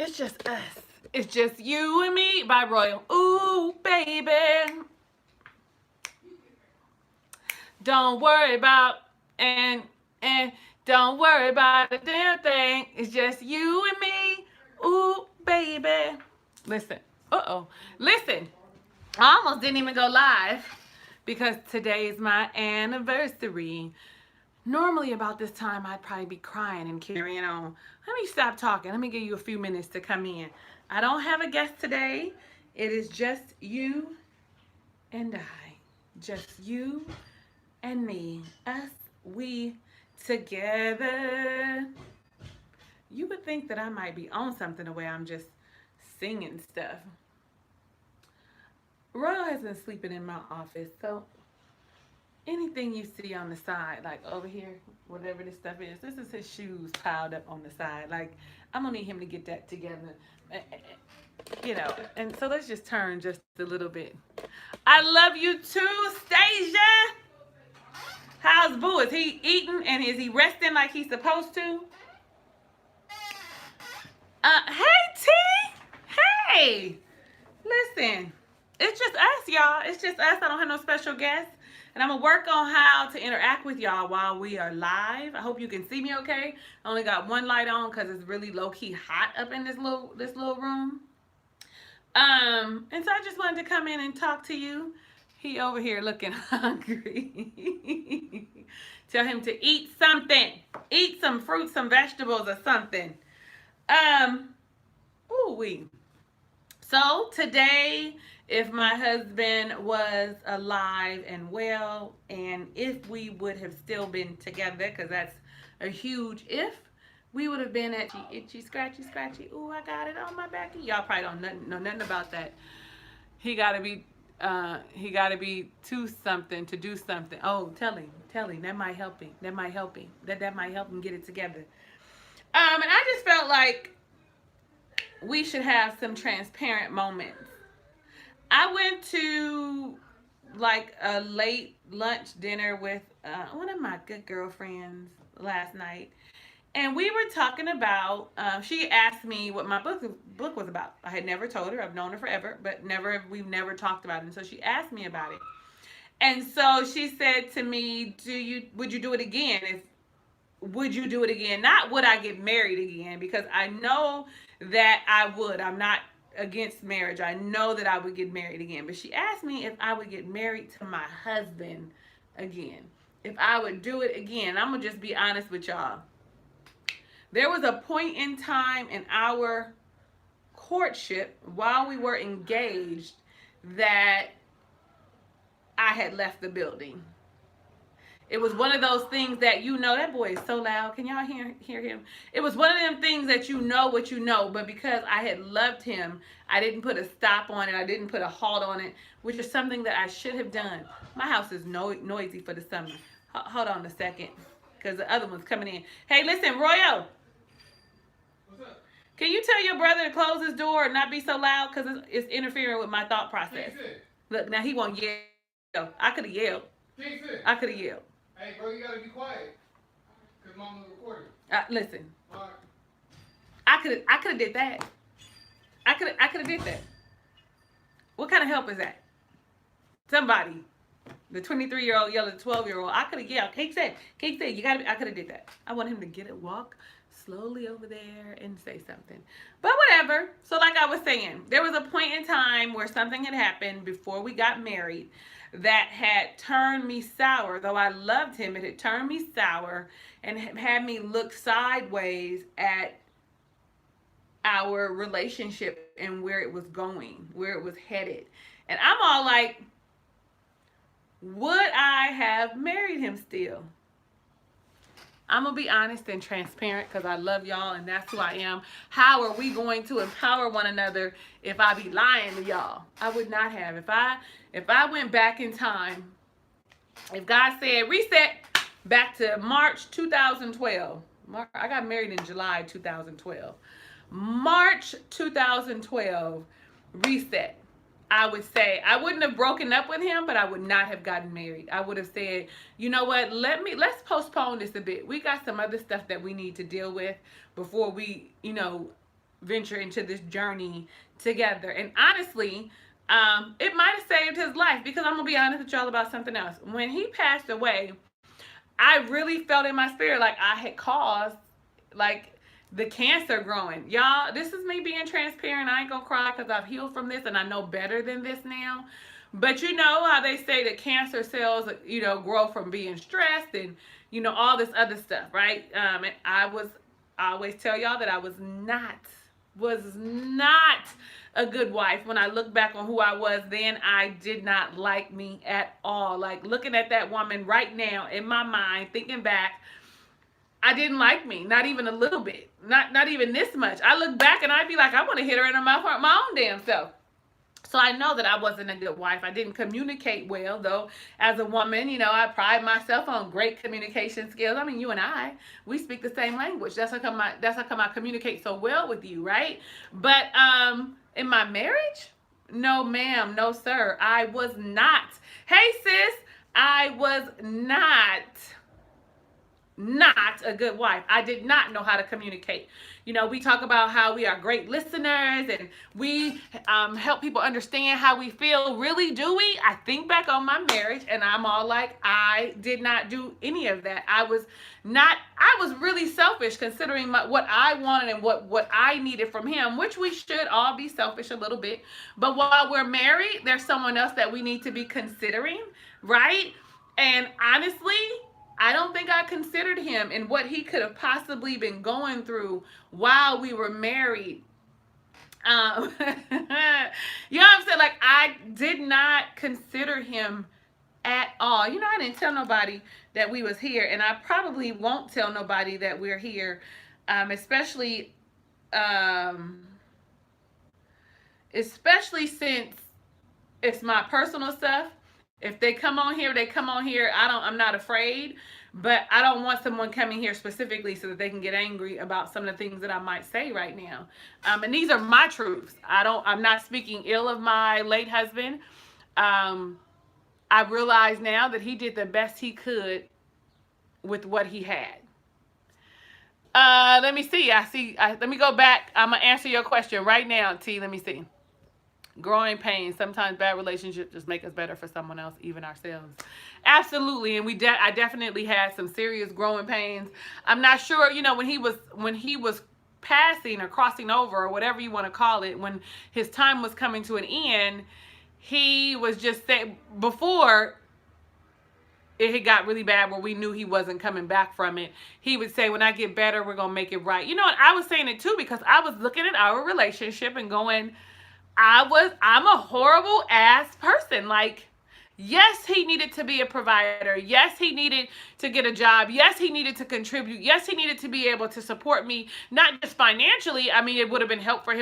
It's just us. It's just you and me by Royal. Ooh, baby. Don't worry about and don't worry about a damn thing. It's just you and me. Ooh, baby. Listen. Uh-oh. Listen. I almost didn't even go live because today is my anniversary. Normally about this time I'd probably be crying and carrying on. Let me stop talking. Let me give you a few minutes to come in. I don't have a guest today. It is just you and I. Just you and me. Us, we, together. You would think that I might be on something the way I'm just singing stuff. Royal has been sleeping in my office, so anything you see on the side, like over here, whatever this stuff is, this is his shoes piled up on the side. Like, I'm gonna need him to get that together. You know, and so let's just turn just a little bit. I love you too, Stasia. How's Boo? Is he eating and is he resting like he's supposed to? Hey T. Hey. Listen, it's just us, y'all. It's just us. I don't have no special guests. And I'm going to work on how to interact with y'all while we are live. I hope you can see me okay. I only got one light on because it's really low-key hot up in this little room. And so I just wanted to come in and talk to you. He over here looking hungry. Tell him to eat something. Eat some fruit, some vegetables, or something. Ooh-wee. So today, if my husband was alive and well, and if we would have still been together, because that's a huge if, we would have been at itchy, scratchy, scratchy. Ooh, I got it on my back. Y'all probably don't know nothing about that. He gotta be to something, to do something. Oh, tell him. That might help him. That might help him get it together. And I just felt like we should have some transparent moments. I went to like a late lunch dinner with one of my good girlfriends last night. And we were talking about, she asked me what my book was about. I had never told her. I've known her forever, but we've never talked about it. And so she asked me about it. And so she said to me, would you do it again? Would you do it again? Not would I get married again, because I know that I would. I'm not against marriage. I know that I would get married again. But she asked me if I would get married to my husband again. If I would do it again. I'm going to just be honest with y'all. There was a point in time in our courtship while we were engaged that I had left the building. It was one of those things that, you know, that boy is so loud. Can y'all hear him? It was one of them things that you know what you know, but because I had loved him, I didn't put a stop on it. I didn't put a halt on it, which is something that I should have done. My house is noisy for the summer. Hold on a second, because the other one's coming in. Hey, listen, Royo. What's up? Can you tell your brother to close his door and not be so loud, because it's interfering with my thought process. Look, now he won't yell. I could have yelled. I could have yelled. Hey, bro, you gotta be quiet, cause Mama's recording. Listen. All right. I could have did that. I could have did that. What kind of help is that? Somebody, the 23-year-old yelling at the 12-year-old. I could have yelled. Cake said, you gotta. I could have did that. I want him to get it, walk slowly over there and say something. But whatever. So like I was saying, there was a point in time where something had happened before we got married that had turned me sour. Though I loved him, it had turned me sour and had me look sideways at our relationship and where it was going, where it was headed. And I'm all like, would I have married him still? I'm going to be honest and transparent because I love y'all and that's who I am. How are we going to empower one another if I be lying to y'all? I would not have. If I went back in time, if God said reset back to March 2012. I got married in July 2012. March 2012, reset. I would say I wouldn't have broken up with him, but I would not have gotten married. I would have said, you know what, let's postpone this a bit. We got some other stuff that we need to deal with before we, venture into this journey together. And honestly, it might have saved his life, because I'm gonna be honest with y'all about something else. When he passed away, I really felt in my spirit like I had caused, like, the cancer growing. Y'all, this is me being transparent. I ain't gonna cry because I've healed from this and I know better than this now. But you know how they say that cancer cells, grow from being stressed and, all this other stuff, right? And I always tell y'all that I was not a good wife. When I look back on who I was then, I did not like me at all. Like, looking at that woman right now in my mind, thinking back, I didn't like me, not even a little bit, not even this much. I look back and I'd be like, I want to hit her in the mouth, my own damn self. So I know that I wasn't a good wife. I didn't communicate well, though. As a woman, I pride myself on great communication skills. I mean, you and I, we speak the same language. That's how come I communicate so well with you, right? But in my marriage, no, ma'am, no, sir, I was not. Hey, sis, I was not a good wife. I did not know how to communicate. We talk about how we are great listeners and we help people understand how we feel. Really, do we? I think back on my marriage and I'm all like, I did not do any of that. I was really selfish, considering what I wanted and what I needed from him, which we should all be selfish a little bit. But while we're married, there's someone else that we need to be considering, right? And honestly, I don't think I considered him and what he could have possibly been going through while we were married. You know what I'm saying? Like, I did not consider him at all. I didn't tell nobody that we was here, and I probably won't tell nobody that we're here, especially since it's my personal stuff. If they come on here, they come on here. I'm not afraid, but I don't want someone coming here specifically so that they can get angry about some of the things that I might say right now. And these are my truths. I'm not speaking ill of my late husband. I realize now that he did the best he could with what he had. Let me see. Let me go back. I'm going to answer your question right now, T. Let me see. Growing pains. Sometimes bad relationships just make us better for someone else, even ourselves. Absolutely. And I definitely had some serious growing pains. I'm not sure, when he was passing or crossing over, or whatever you want to call it, when his time was coming to an end, he was just saying, before it had got really bad where we knew he wasn't coming back from it, he would say, when I get better, we're going to make it right. And I was saying it too, because I was looking at our relationship and going, I'm a horrible ass person. Like, yes, he needed to be a provider. Yes, he needed to get a job. Yes, he needed to contribute. Yes, he needed to be able to support me, not just financially. I mean, it would have been helpful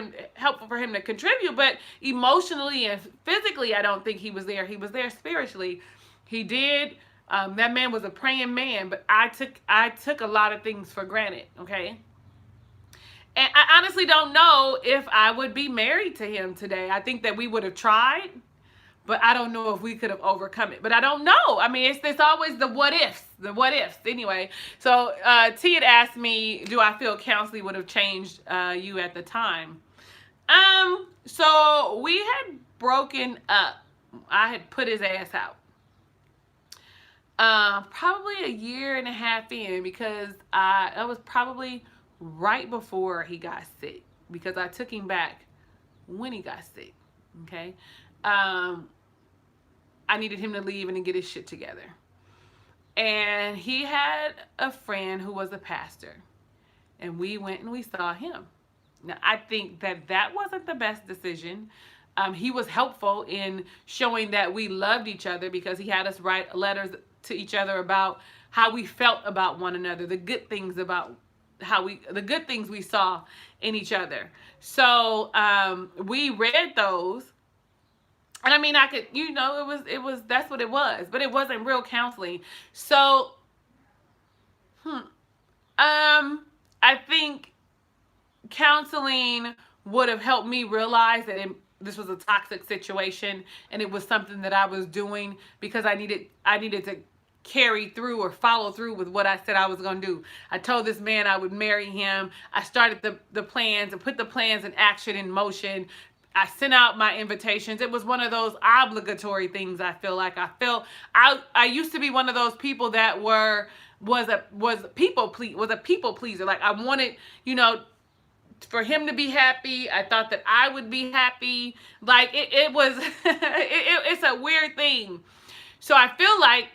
for him to contribute, but emotionally and physically, I don't think he was there. He was there spiritually. He did. That man was a praying man, but I took a lot of things for granted. Okay. And I honestly don't know if I would be married to him today. I think that we would have tried, but I don't know if we could have overcome it. But I don't know. I mean, it's always the what ifs. Anyway, so T had asked me, do I feel counseling would have changed you at the time? So we had broken up. I had put his ass out. Probably a year and a half in, because that was probably right before he got sick, because I took him back when he got sick. Okay. I needed him to leave and get his shit together. And he had a friend who was a pastor, and we went and we saw him. Now, I think that wasn't the best decision. He was helpful in showing that we loved each other, because he had us write letters to each other about how we felt about one another, the good things we saw in each other. So we read those, and I mean, I could, it was that's what it was, but it wasn't real counseling. So I think counseling would have helped me realize that this was a toxic situation, and it was something that I was doing because I needed to carry through or follow through with what I said I was going to do. I told this man I would marry him. I started the plans and put the plans in action, in motion. I sent out my invitations. It was one of those obligatory things. I feel like I used to be one of those people that was a people pleaser. Like I wanted, for him to be happy. I thought that I would be happy. Like it was it's a weird thing. So I feel like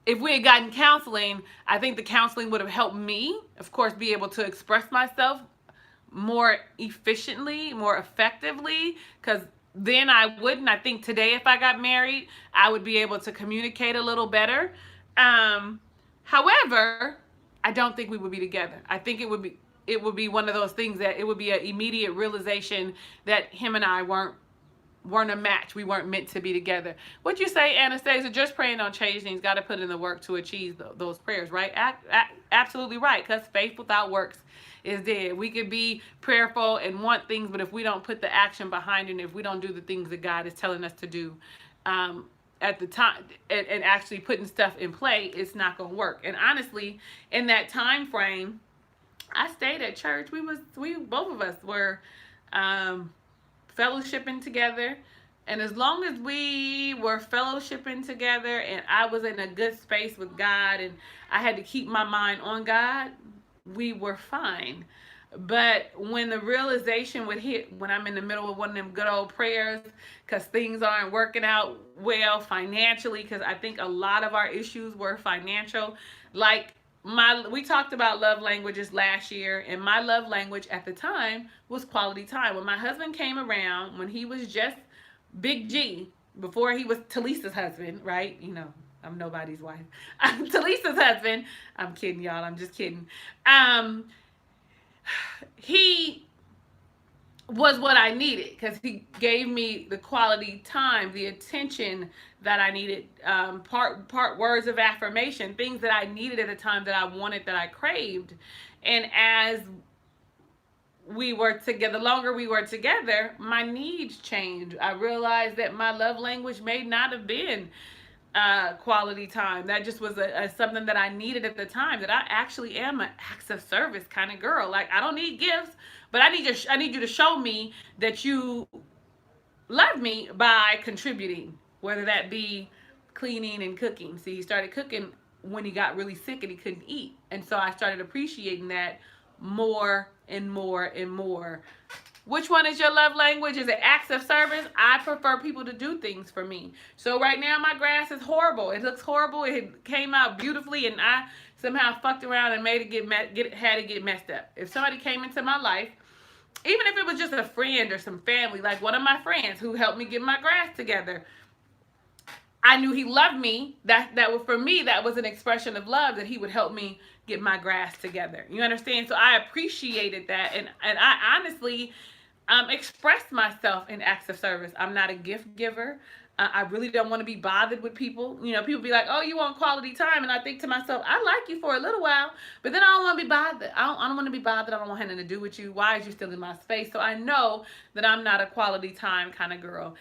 if we had gotten counseling, I think the counseling would have helped me, of course, be able to express myself more efficiently, more effectively, because then I wouldn't. I think today, if I got married, I would be able to communicate a little better. However, I don't think we would be together. I think it would be one of those things that it would be an immediate realization that him and I weren't a match. We weren't meant to be together. What you say, Anastasia? Just praying on change things. Got to put in the work to achieve those prayers, right? Absolutely right, because faith without works is dead. We could be prayerful and want things, but if we don't put the action behind it, and if we don't do the things that God is telling us to do at the time, and actually putting stuff in play, it's not going to work. And honestly, in that time frame, I stayed at church. We both of us were fellowshipping together. And as long as we were fellowshipping together and I was in a good space with God and I had to keep my mind on God, we were fine. But when the realization would hit, when I'm in the middle of one of them good old prayers, because things aren't working out well financially, because I think a lot of our issues were financial. Like we talked about love languages last year, and my love language at the time was quality time. When my husband came around, when he was just Big G, before he was Talisa's husband, right? I'm nobody's wife. I'm Talisa's husband. I'm kidding, y'all. I'm just kidding. He was what I needed because he gave me the quality time, the attention that I needed, part words of affirmation, things that I needed at a time that I wanted, that I craved. And as we were together, the longer we were together, my needs changed. I realized that my love language may not have been quality time. That just was something that I needed at the time, that I actually am an acts of service kind of girl. Like, I don't need gifts, but I need you to show me that you love me by contributing, whether that be cleaning and cooking. See, he started cooking when he got really sick and he couldn't eat. And so I started appreciating that more and more and more. Which one is your love language? Is it acts of service? I prefer people to do things for me. So right now my grass is horrible. It looks horrible. It came out beautifully and I somehow fucked around and made it had to get messed up. If somebody came into my life, even if it was just a friend or some family, like one of my friends who helped me get my grass together, I knew he loved me. That was, for me, that was an expression of love, that he would help me get my grass together. You understand? So I appreciated that, and I honestly expressed myself in acts of service. I'm not a gift giver. I really don't want to be bothered with people. People be like, "Oh, you want quality time," and I think to myself, "I like you for a little while, but then I don't want to be bothered. I don't want to be bothered. I don't want anything to do with you. Why is you still in my space?" So I know that I'm not a quality time kind of girl.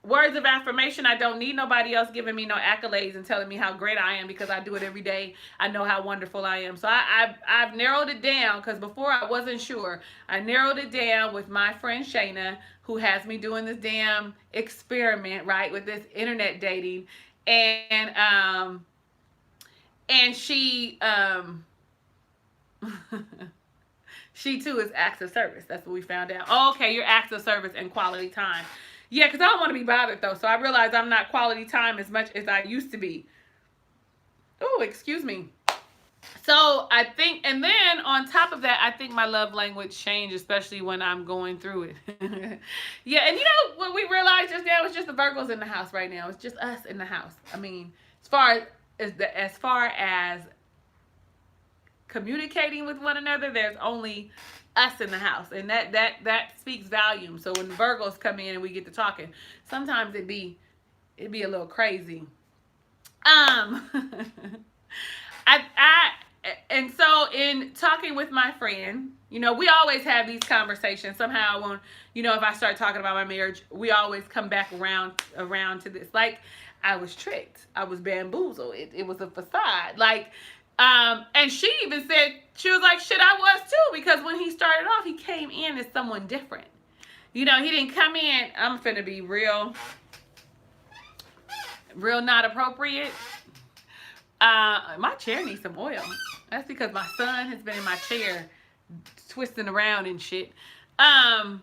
Words of affirmation, I don't need nobody else giving me no accolades and telling me how great I am, because I do it every day. I know how wonderful I am. So I've narrowed it down, because before I wasn't sure. I narrowed it down with my friend Shayna, who has me doing this damn experiment, right, with this internet dating. And she she too is acts of service. That's what we found out. Oh, okay, you're acts of service and quality time. Yeah, because I don't want to be bothered, though. So I realized I'm not quality time as much as I used to be. Oh, excuse me. So I think, and then on top of that, I think my love language changed, especially when I'm going through it. Yeah, and what we realized just now, it's just the Virgos in the house right now. It's just us in the house. I mean, as far as communicating with one another, there's only us in the house, and that speaks volumes. So when the Virgos come in and we get to talking, sometimes it'd be a little crazy. And so in talking with my friend, we always have these conversations. Somehow when if I start talking about my marriage, we always come back around to this. Like, I was tricked. I was bamboozled. It was a facade. Like, and she even said, she was like, shit, I was too, because when he started off, he came in as someone different. You know, he didn't come in, I'm finna be real not appropriate. My chair needs some oil. That's because my son has been in my chair twisting around and shit. I'm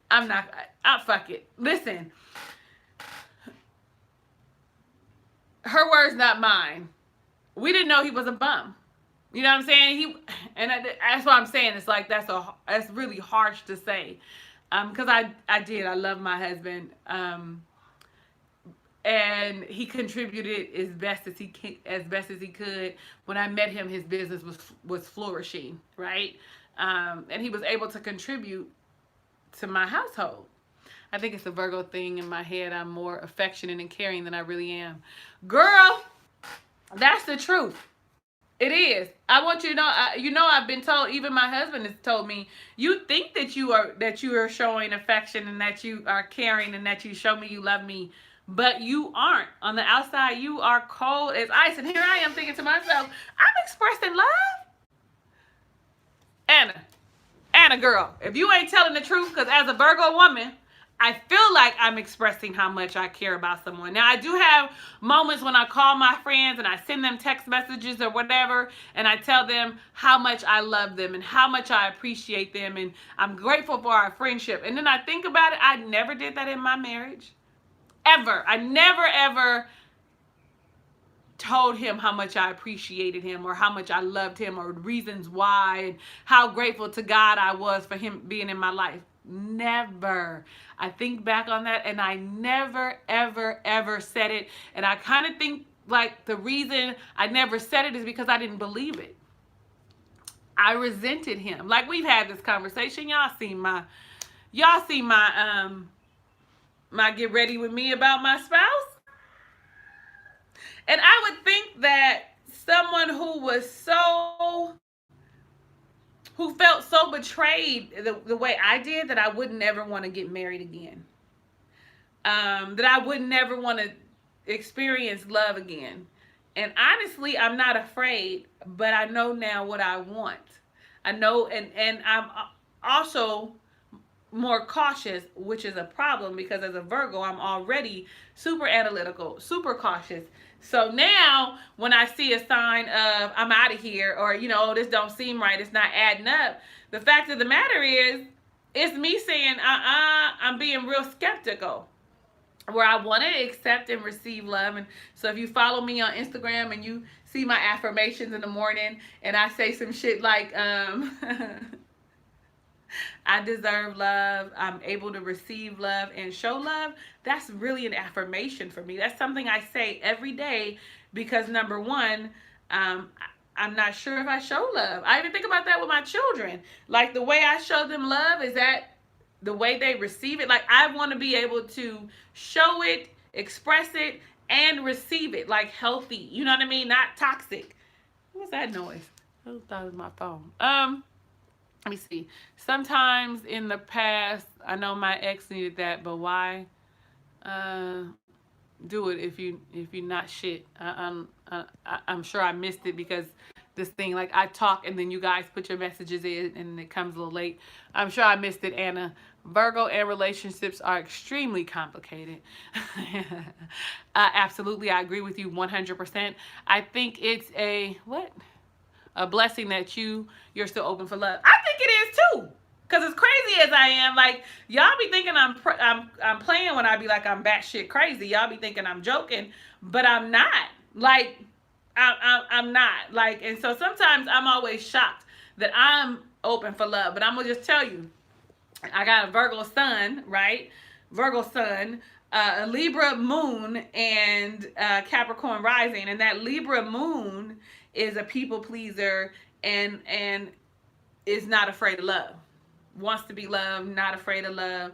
not, fuck it. Listen, her words, not mine. We didn't know he was a bum. You know what I'm saying? That's what I'm saying. It's like, that's really harsh to say. Because I love my husband. And he contributed as best as he could. When I met him, his business was flourishing, right? And he was able to contribute to my household. I think it's a Virgo thing in my head. I'm more affectionate and caring than I really am. Girl, that's the truth. It is. I want you to know, I've been told, even my husband has told me, you think that you are showing affection and that you are caring and that you show me you love me, but you aren't. On the outside, you are cold as ice. And here I am thinking to myself, I'm expressing love? Anna girl, if you ain't telling the truth, because as a Virgo woman, I feel like I'm expressing how much I care about someone. Now, I do have moments when I call my friends and I send them text messages or whatever, and I tell them how much I love them and how much I appreciate them, and I'm grateful for our friendship. And then I think about it, I never did that in my marriage. Ever. I never, ever told him how much I appreciated him or how much I loved him or reasons why and how grateful to God I was for him being in my life. Never. I think back on that and I never, ever, ever said it. And I kind of think like the reason I never said it is because I didn't believe it. I resented him. Like, we've had this conversation. Y'all see my my get ready with me about my spouse. And I would think that someone who felt so betrayed the way I did, that I would never want to get married again. That I would never want to experience love again. And honestly, I'm not afraid, but I know now what I want. I know, and I'm also more cautious, which is a problem because as a Virgo, I'm already super analytical, super cautious. So now when I see a sign of I'm out of here, or, you know, this don't seem right, it's not adding up, the fact of the matter is, it's me saying, I'm being real skeptical, where I want to accept and receive love. And so if you follow me on Instagram and you see my affirmations in the morning and I say some shit like, I deserve love, I'm able to receive love and show love, that's really an affirmation for me. That's something I say every day because, number one, I'm not sure if I show love. I even think about that with my children. Like, the way I show them love, is that the way they receive it? Like, I want to be able to show it, express it, and receive it, like, healthy. You know what I mean? Not toxic. What was that noise? I thought it was my phone. Let me see. Sometimes in the past, I know my ex needed that, but why? Do it if you're not shit. I'm sure I missed it because this thing, like, I talk and then you guys put your messages in and it comes a little late. I'm sure I missed it, Anna. Virgo and relationships are extremely complicated. Absolutely, I agree with you 100%. I think it's a blessing that you're still open for love. I think it is too. Cause as crazy as I am, like, y'all be thinking I'm playing when I be like I'm batshit crazy. Y'all be thinking I'm joking, but I'm not. Like, I'm not. Like, and so sometimes I'm always shocked that I'm open for love. But I'm gonna just tell you, I got a Virgo sun, right? Virgo sun, a Libra moon, and Capricorn rising, and that Libra moon is a people pleaser and is not afraid of love. Wants to be loved, not afraid of love.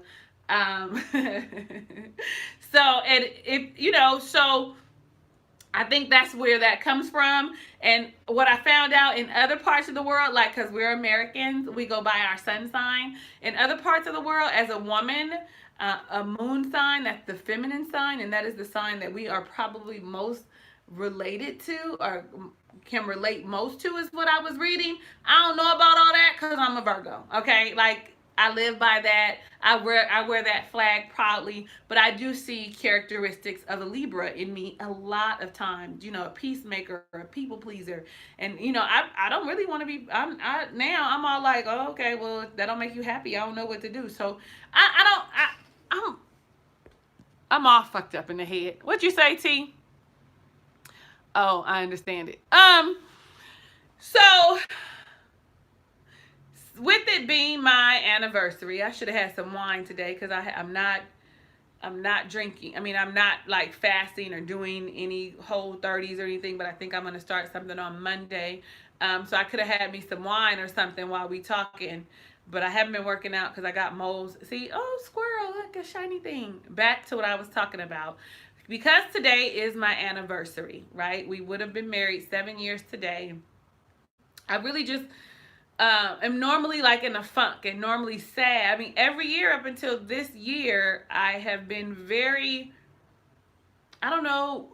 So, and if, you know, so I think that's where that comes from. And what I found out in other parts of the world, like, because we're Americans, we go by our sun sign. In other parts of the world, as a woman, a moon sign, that's the feminine sign, and that is the sign that we are probably most related to, or can relate most to, is what I was reading. I don't know about all that because I'm a Virgo. Okay, like, I live by that. I wear that flag proudly, but I do see characteristics of a Libra in me a lot of times. You know, a peacemaker, a people pleaser, and I don't really want to be. Now I'm all like, oh, okay, well, if that don't make you happy, I don't know what to do. So I don't. I'm all fucked up in the head. What'd you say, T? Oh, I understand it. So with it being my anniversary, I should have had some wine today because I'm not drinking. I mean, I'm not like fasting or doing any Whole 30s or anything, but I think I'm gonna start something on Monday. So I could have had me some wine or something while we talking, but I haven't been working out because I got moles. See, oh, squirrel, look, a shiny thing. Back to what I was talking about. Because today is my anniversary, right? We would have been married 7 years today. I really just am normally like in a funk and normally sad. I mean, every year up until this year, I have been very, I don't know,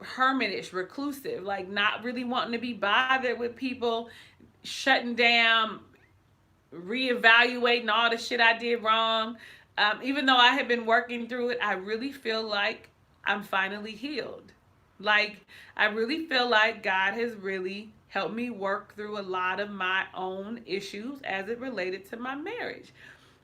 hermitish, reclusive, like not really wanting to be bothered with people, shutting down, reevaluating all the shit I did wrong. Even though I have been working through it, I really feel like I'm finally healed. Like, I really feel like God has really helped me work through a lot of my own issues as it related to my marriage.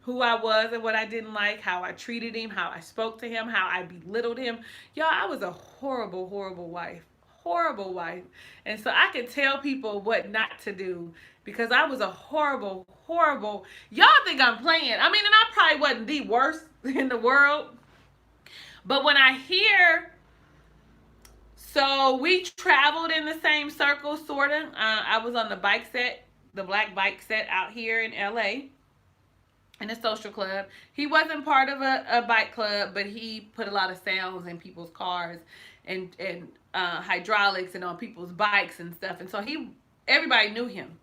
Who I was and what I didn't like, how I treated him, how I spoke to him, how I belittled him. Y'all, I was a horrible, horrible wife. Horrible wife. And so I could tell people what not to do because I was a horrible, horrible. Y'all think I'm playing. I mean, and I probably wasn't the worst in the world. But when I hear, so we traveled in the same circle, sort of. I was on the bike set, the black bike set out here in LA in a social club. He wasn't part of a bike club, but he put a lot of sounds in people's cars and hydraulics and on people's bikes and stuff. And so everybody knew him.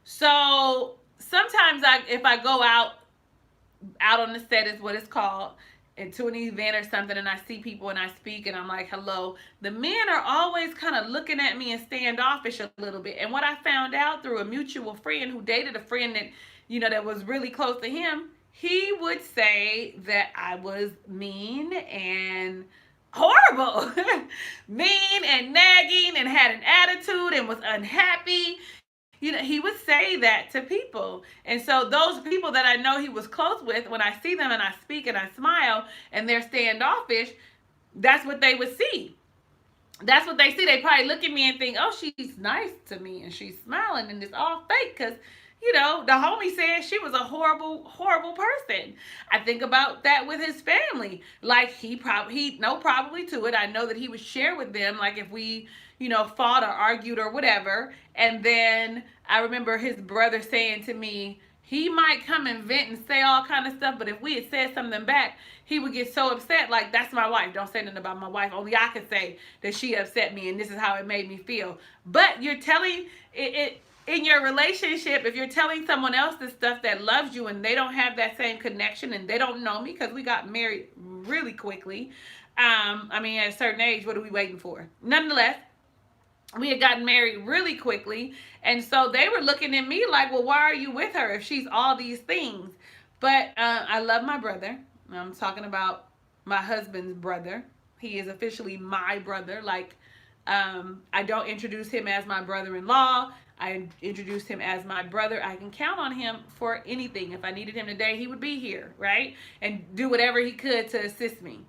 So sometimes if I go out on the set is what it's called, into an event or something, and I see people and I speak and I'm like, hello, the men are always kind of looking at me and standoffish a little bit. And what I found out through a mutual friend who dated a friend that was really close to him, he would say that I was mean and horrible. Mean and nagging and had an attitude and was unhappy. He would say that to people. And so those people that I know he was close with, when I see them and I speak and I smile and they're standoffish, that's what they would see. That's what they see. They probably look at me and think, oh, she's nice to me and she's smiling and it's all fake because, the homie said she was a horrible, horrible person. I think about that with his family. Like, he probably to it. I know that he would share with them, like, if we, fought or argued or whatever. And then I remember his brother saying to me, he might come and vent and say all kind of stuff, but if we had said something back, he would get so upset. Like, that's my wife. Don't say nothing about my wife. Only I can say that she upset me and this is how it made me feel. But you're telling it in your relationship, if you're telling someone else this stuff that loves you and they don't have that same connection and they don't know me, because we got married really quickly. I mean, at a certain age, what are we waiting for? Nonetheless, we had gotten married really quickly. And so they were looking at me like, well, why are you with her if she's all these things? But I love my brother. I'm talking about my husband's brother. He is officially my brother. Like, I don't introduce him as my brother-in-law. I introduced him as my brother. I can count on him for anything. If I needed him today, he would be here, right? And do whatever he could to assist me.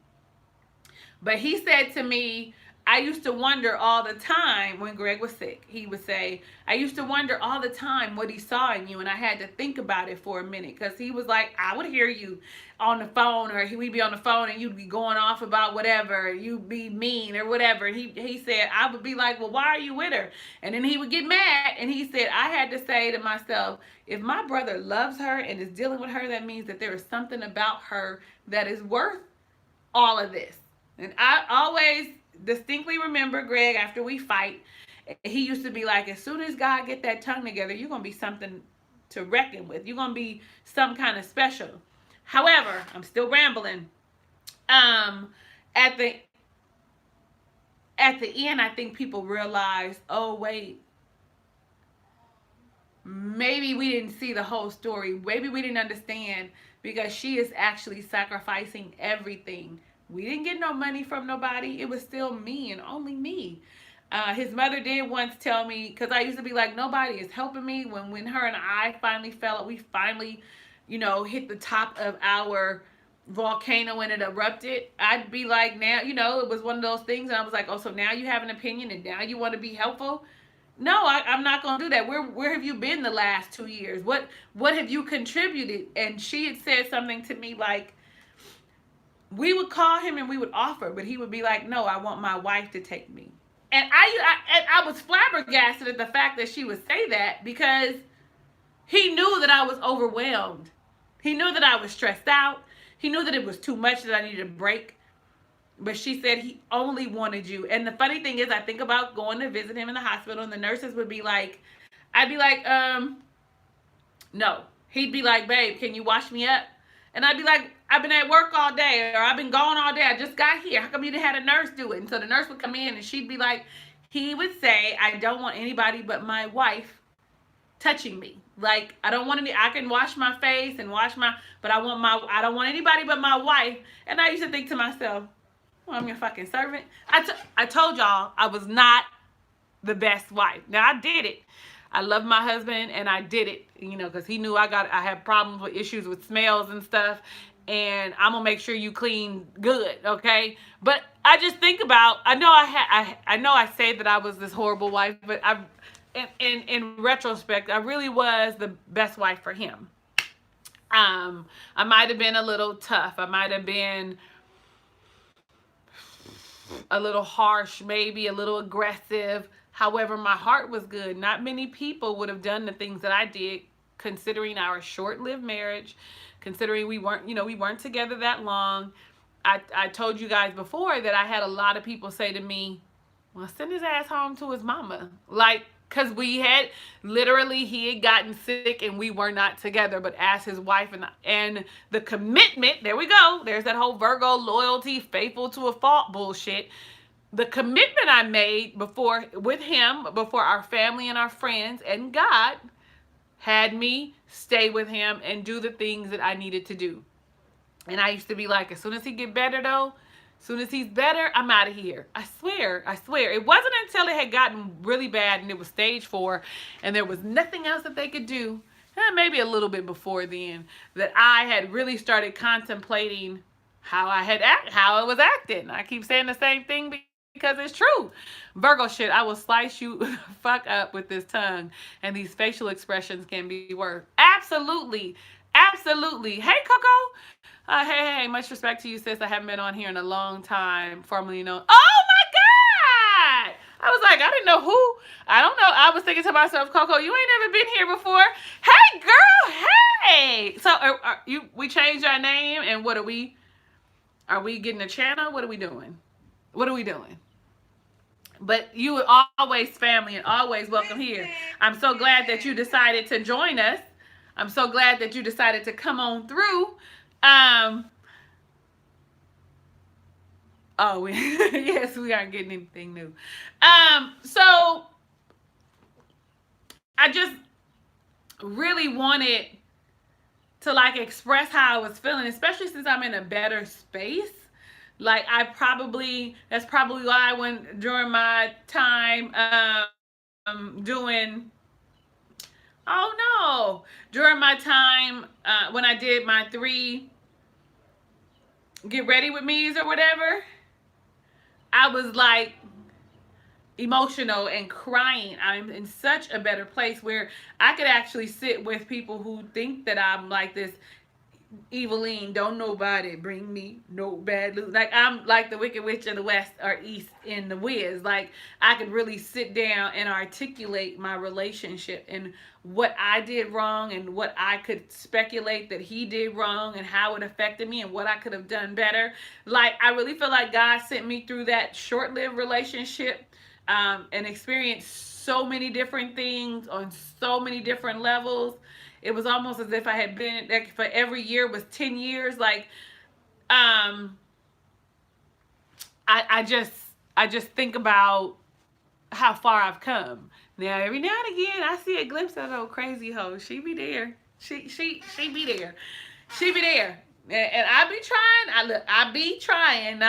But he said to me, I used to wonder all the time when Greg was sick. He would say, I used to wonder all the time what he saw in you, and I had to think about it for a minute, because he was like, I would hear you on the phone, or we'd be on the phone and you'd be going off about whatever, you'd be mean or whatever. And he said, I would be like, well, why are you with her? And then he would get mad, and he said, I had to say to myself, if my brother loves her and is dealing with her, that means that there is something about her that is worth all of this. And I always distinctly remember Greg after we fight. He used to be like, as soon as God get that tongue together, you're gonna be something to reckon with. You're gonna be some kind of special. However, I'm still rambling. Um, at the end, I think people realize, oh wait, maybe we didn't see the whole story. Maybe we didn't understand because she is actually sacrificing everything. We didn't get no money from nobody. It was still me and only me. His mother did once tell me, because I used to be like, nobody is helping me. When her and I finally fell, we finally, hit the top of our volcano and it erupted. I'd be like, now, it was one of those things. And I was like, oh, so now you have an opinion and now you want to be helpful? No, I'm not gonna do that. Where have you been the last 2 years? What have you contributed? And she had said something to me like, we would call him and we would offer, but he would be like, no, I want my wife to take me. And I was flabbergasted at the fact that she would say that because he knew that I was overwhelmed. He knew that I was stressed out. He knew that it was too much that I needed a break. But she said he only wanted you. And the funny thing is, I think about going to visit him in the hospital, and the nurses would be like, I'd be like, no. He'd be like, babe, can you wash me up? And I'd be like, I've been at work all day, or I've been gone all day. I just got here. How come you didn't have a nurse do it? And so the nurse would come in, and she'd be like, he would say, I don't want anybody but my wife touching me. Like, I don't want any, I can wash my face and but I don't want anybody but my wife. And I used to think to myself, well, I'm your fucking servant. I told y'all I was not the best wife. Now I did it. I love my husband and I did it, because he knew I had problems with issues with smells and stuff. And I'm gonna make sure you clean good, okay? But I just think about, I know I say that I was this horrible wife, but in retrospect, I really was the best wife for him. I might have been a little tough. I might have been a little harsh, maybe a little aggressive. However, my heart was good. Not many people would have done the things that I did, considering our short-lived marriage, considering we weren't together that long. I told you guys before that I had a lot of people say to me, well, send his ass home to his mama. Like, because he had gotten sick and we were not together, but as his wife and the commitment, there we go. There's that whole Virgo loyalty, faithful to a fault bullshit. The commitment I made with him, before our family and our friends and God, had me stay with him and do the things that I needed to do. And I used to be like, as soon as he get better though, as soon as he's better, I'm out of here. I swear. It wasn't until it had gotten really bad and it was stage 4 and there was nothing else that they could do, maybe a little bit before then, that I had really started contemplating how I was acting. I keep saying the same thing because it's true. Virgo shit, I will slice you fuck up with this tongue, and these facial expressions can be worse. Absolutely. Hey, Coco. Hey, much respect to you, sis. I haven't been on here in a long time, formerly known. Oh my God! I was like, I didn't know who. I don't know. I was thinking to myself, Coco, you ain't never been here before. Hey, girl, hey! So, we changed our name, and what are we getting a channel? What are we doing? But you are always family and always welcome here. I'm so glad that you decided to join us. I'm so glad that you decided to come on through. Yes, we aren't getting anything new. So I just really wanted to express how I was feeling, especially since I'm in a better space. Like that's probably why I went during my time during my time when I did my 3 get ready with me's or whatever, I was like emotional and crying. I'm in such a better place where I could actually sit with people who think that I'm like this Eveline, don't nobody bring me no bad news. Like I'm like the Wicked Witch of the West or East in the Wiz. Like I could really sit down and articulate my relationship and what I did wrong and what I could speculate that he did wrong and how it affected me and what I could have done better. Like I really feel like God sent me through that short-lived relationship and experienced so many different things on so many different levels. It was almost as if I had been like for every year was 10 years. Like um I just think about how far I've come. Now every now and again I see a glimpse of old crazy hoe. She be there. She be there. She be there. And I be trying. I be trying.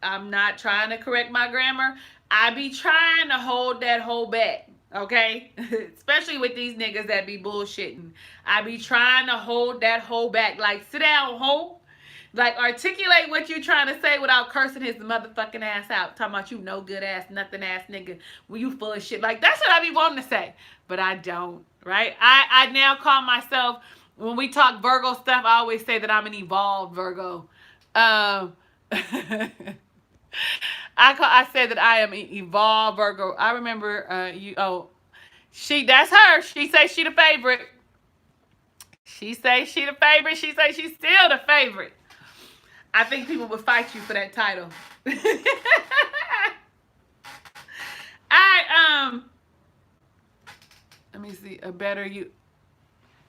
I'm not trying to correct my grammar. I be trying to hold that hoe back. Okay? Especially with these niggas that be bullshitting. I be trying to hold that hoe back. Like, sit down, hoe. Like, articulate what you're trying to say without cursing his motherfucking ass out. Talking about you no good ass, nothing ass nigga. Well, you full of shit. Like, that's what I be wanting to say. But I don't, right? I now call myself, when we talk Virgo stuff, I always say that I'm an evolved Virgo. I said that I am an evolved Virgo. I remember that's her. She say she the favorite. She say she the favorite. She say she's still the favorite. I think people would fight you for that title. Let me see, a better you.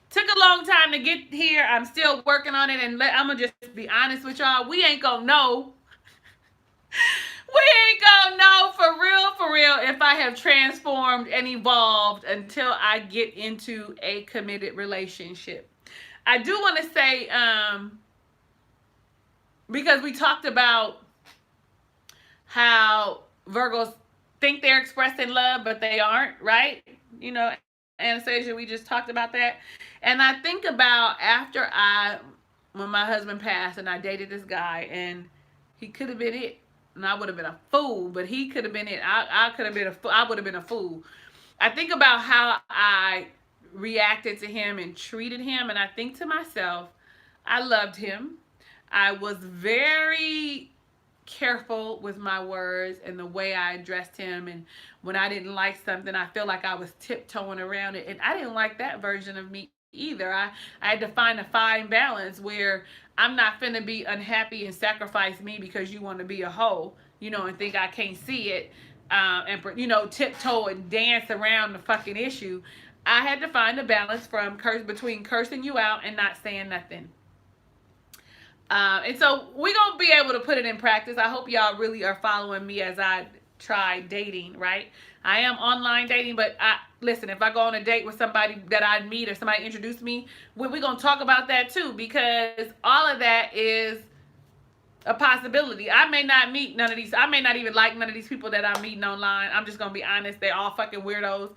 Took a long time to get here. I'm still working on it, and I'm gonna just be honest with y'all. We ain't gonna know. We ain't gonna know for real, if I have transformed and evolved until I get into a committed relationship. I do want to say, because we talked about how Virgos think they're expressing love, but they aren't, right? You know, Anastasia, we just talked about that. And I think about when my husband passed and I dated this guy and he could have been it. And I would have been a fool, but he could have been it. I could have been I would have been a fool. I think about how I reacted to him and treated him, and I think to myself, I loved him. I was very careful with my words and the way I addressed him, and when I didn't like something, I feel like I was tiptoeing around it, and I didn't like that version of me either. I had to find a fine balance where I'm not finna be unhappy and sacrifice me because you want to be a hoe, and think I can't see it, and tiptoe and dance around the fucking issue. I had to find a balance between cursing you out and not saying nothing. And so we're going to be able to put it in practice. I hope y'all really are following me as I try dating, right? I am online dating, but listen, if I go on a date with somebody that I meet or somebody introduce me, we're going to talk about that too, because all of that is a possibility. I may not meet none of these. I may not even like none of these people that I'm meeting online. I'm just going to be honest. They're all fucking weirdos.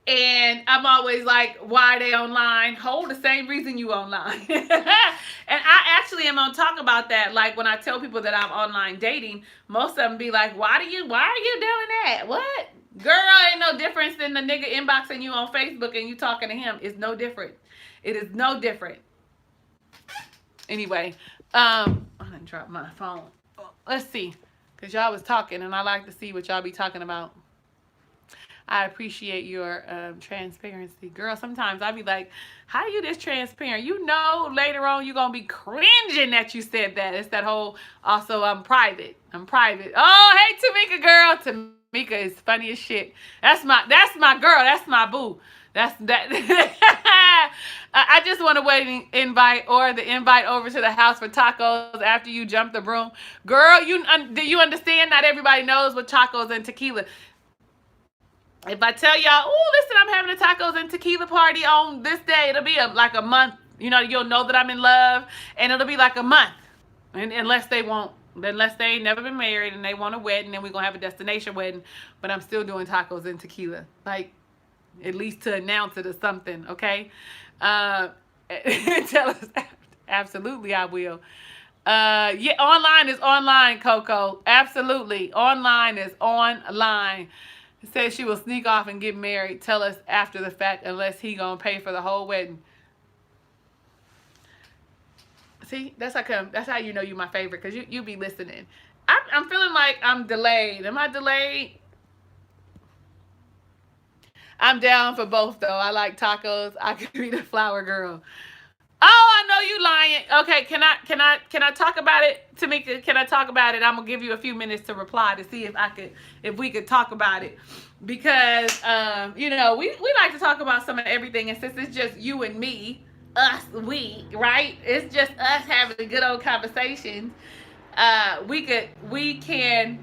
And I'm always like, why are they online? Hold the same reason you online. And I actually am going to talk about that. Like when I tell people that I'm online dating, most of them be like, why are you doing that? What? Girl, ain't no difference than the nigga inboxing you on Facebook and you talking to him. It's no different. It is no different. Anyway, I didn't drop my phone. Let's see. Because y'all was talking and I like to see what y'all be talking about. I appreciate your transparency. Girl, sometimes I be like, how you this transparent? Later on you're going to be cringing that you said that. It's that whole, also, I'm private. Oh, hey, Tamika, girl. Tamika is funny as shit. That's my girl. That's my boo. That. I just want to wait the invite over to the house for tacos after you jump the broom. Girl, do you understand? Not everybody knows what tacos and tequila. If I tell y'all, listen, I'm having a tacos and tequila party on this day, it'll be like a month. You'll know that I'm in love, and it'll be like a month. And unless they ain't never been married and they want a wedding, then we're going to have a destination wedding. But I'm still doing tacos and tequila. Like, at least to announce it or something, okay? Tell us. Absolutely, I will. Yeah, online is online, Coco. Absolutely. Online is online. Says she will sneak off and get married. Tell us after the fact unless he gonna pay for the whole wedding. See, that's how come. That's how you know you my favorite, because you be listening. I'm feeling like I'm delayed. Am I delayed? I'm down for both though. I like tacos. I could be the flower girl. Oh, I know you lying. Okay, can I talk about it, Tamika? Can I talk about it? I'm gonna give you a few minutes to reply to see if we could talk about it, because we like to talk about some of everything, and since it's just you and me, right? It's just us having good old conversations. We can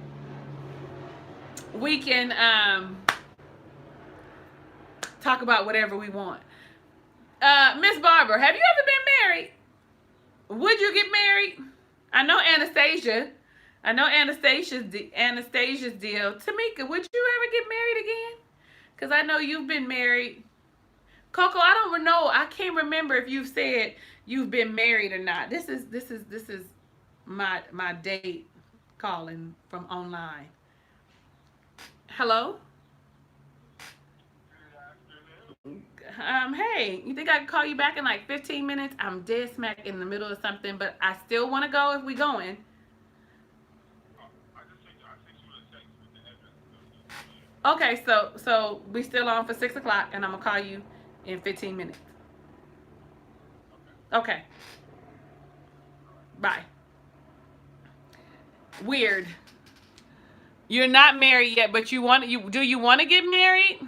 talk about whatever we want. Miss Barber, have you ever been married? Would you get married? I know Anastasia. I know Anastasia's deal. Tamika, would you ever get married again? Because I know you've been married. Coco, I don't know. I can't remember if you've said you've been married or not. This is my date calling from online. Hello? Hey, you think I can call you back in like 15 minutes? I'm dead smack in the middle of something, but I still want to go if we going. Okay, so we still on for 6 o'clock, and I'm gonna call you in 15 minutes. Okay, bye. Weird. You're not married yet, but you want to get married?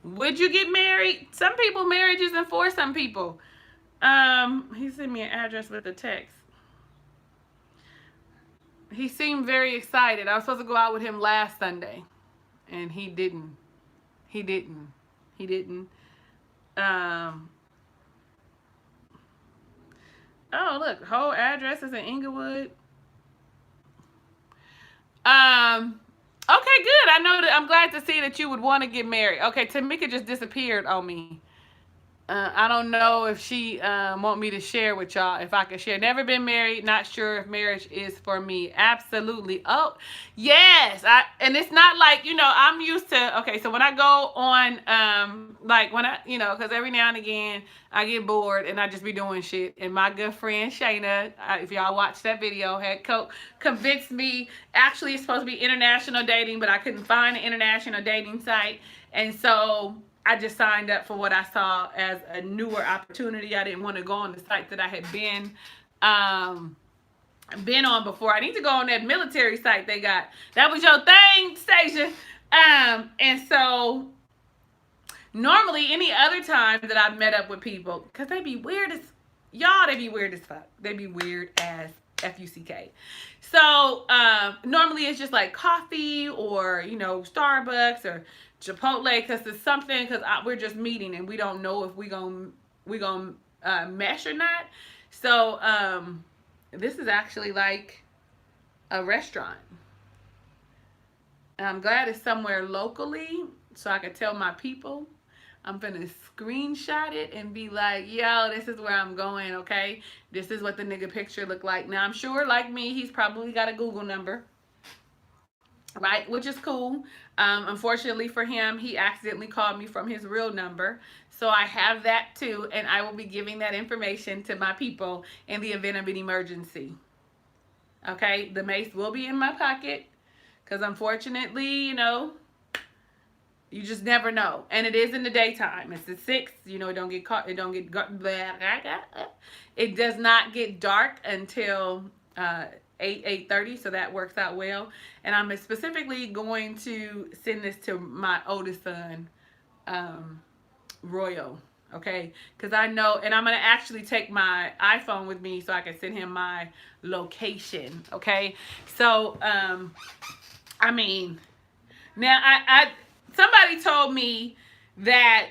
Would you get married? Some people marriage isn't for some people. He sent me an address with a text. He seemed very excited. I was supposed to go out with him last Sunday, and he didn't. He didn't. He didn't. Um. Oh, look, whole address is in Inglewood. Okay, good. I know that. I'm glad to see that you would want to get married. Okay, Tamika just disappeared on me. I don't know if she want me to share with y'all. If I can share. Never been married. Not sure if marriage is for me. Absolutely. Oh, yes. And it's not like, I'm used to. Okay, so when I go on, like when because every now and again I get bored and I just be doing shit. And my good friend Shayna, if y'all watched that video, had convinced me. Actually, it's supposed to be international dating, but I couldn't find an international dating site, and so I just signed up for what I saw as a newer opportunity. I didn't want to go on the site that I had been on before. I need to go on that military site they got. That was your thing, Stacia. And so normally any other time that I've met up with people, because they be weird as they be weird as fuck. They be weird as F-U-C-K. So normally it's just like coffee or Starbucks or Chipotle, because it's something, because we're just meeting and we don't know if we gonna mesh or not. So this is actually like a restaurant. And I'm glad it's somewhere locally so I can tell my people. I'm gonna screenshot it and be like, yo, this is where I'm going, okay? This is what the nigga picture look like. Now, I'm sure, like me, he's probably got a Google number, right? Which is cool. Unfortunately for him, he accidentally called me from his real number. So I have that too, and I will be giving that information to my people in the event of an emergency. Okay? The mace will be in my pocket, because unfortunately, you just never know. And it is in the daytime. It's at 6. It don't get caught. It don't get it does not get dark until 8:30, so that works out well. And I'm specifically going to send this to my oldest son, Royal, okay? Because I know, and I'm going to actually take my iPhone with me so I can send him my location, okay? So, now somebody told me that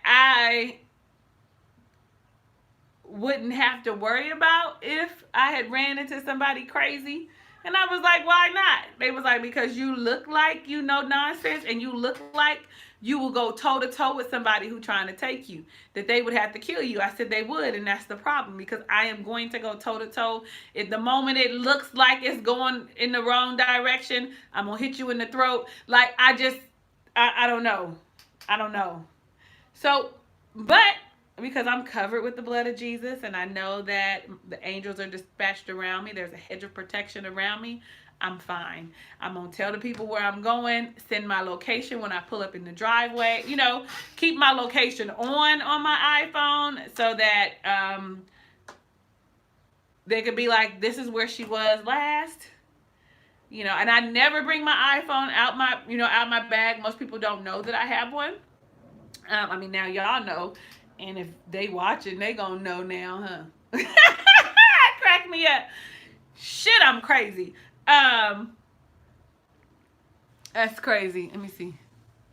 I wouldn't have to worry about if I had ran into somebody crazy. And I was like, why not? They was like, because you look like you know nonsense, and you look like you will go toe-to-toe with somebody who's trying to take you, that they would have to kill you. I said they would, and that's the problem, because I am going to go toe-to-toe. At the moment it looks like it's going in the wrong direction, I'm going to hit you in the throat. Like, I don't know. So, but because I'm covered with the blood of Jesus and I know that the angels are dispatched around me. There's a hedge of protection around me. I'm fine. I'm going to tell the people where I'm going, send my location when I pull up in the driveway. You know, keep my location on my iPhone so that they could be like, this is where she was last. You know, and I never bring my iPhone out my bag. Most people don't know that I have one. I mean, now y'all know, and if they watching, they gonna know now, huh? Crack me up. Shit, I'm crazy. That's crazy. Let me see.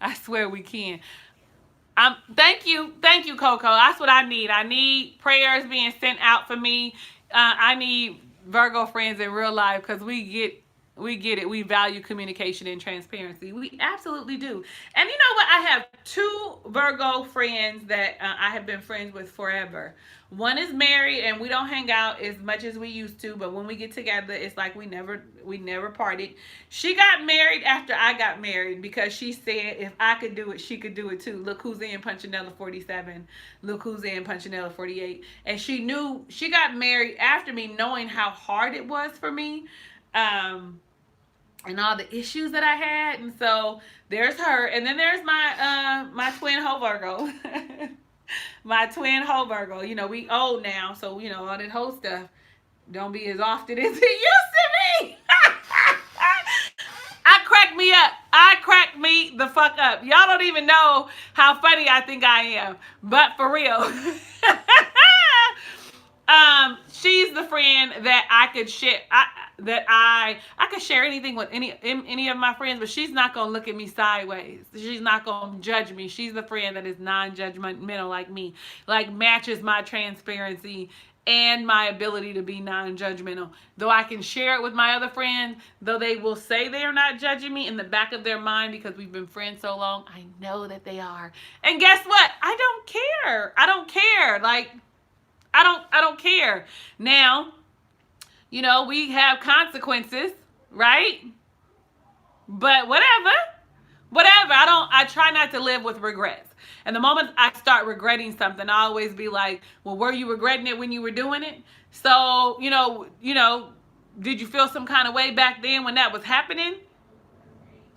I swear we can. Thank you, Coco. That's what I need. I need prayers being sent out for me. I need Virgo friends in real life because we get it. We value communication and transparency. We absolutely do. And you know what? I have two Virgo friends that I have been friends with forever. One is married, and we don't hang out as much as we used to. But when we get together, it's like we never partied. She got married after I got married because she said if I could do it, she could do it too. Look who's in Punchinella 47. Look who's in Punchinella 48. And she knew she got married after me, knowing how hard it was for me. And all the issues that I had, and so there's her, and then there's my twin hoe Virgo, my twin hoe Virgo. You know, we old now, so you know all that whole stuff don't be as often as it used to be. I crack me up. I crack me the fuck up. Y'all don't even know how funny I think I am, but for real. She's the friend that I could share. I could share anything with any of my friends, but she's not gonna look at me sideways. She's not gonna judge me. She's the friend that is non-judgmental like me, like matches my transparency and my ability to be non-judgmental. Though I can share it with my other friends, though they will say they are not judging me, in the back of their mind, because we've been friends so long, I know that they are. And guess what? I don't care. I don't care. Like, I don't care. Now, you know, we have consequences, right? But whatever. I try not to live with regrets. And the moment I start regretting something, I always be like, well, were you regretting it when you were doing it? So, you know, did you feel some kind of way back then when that was happening?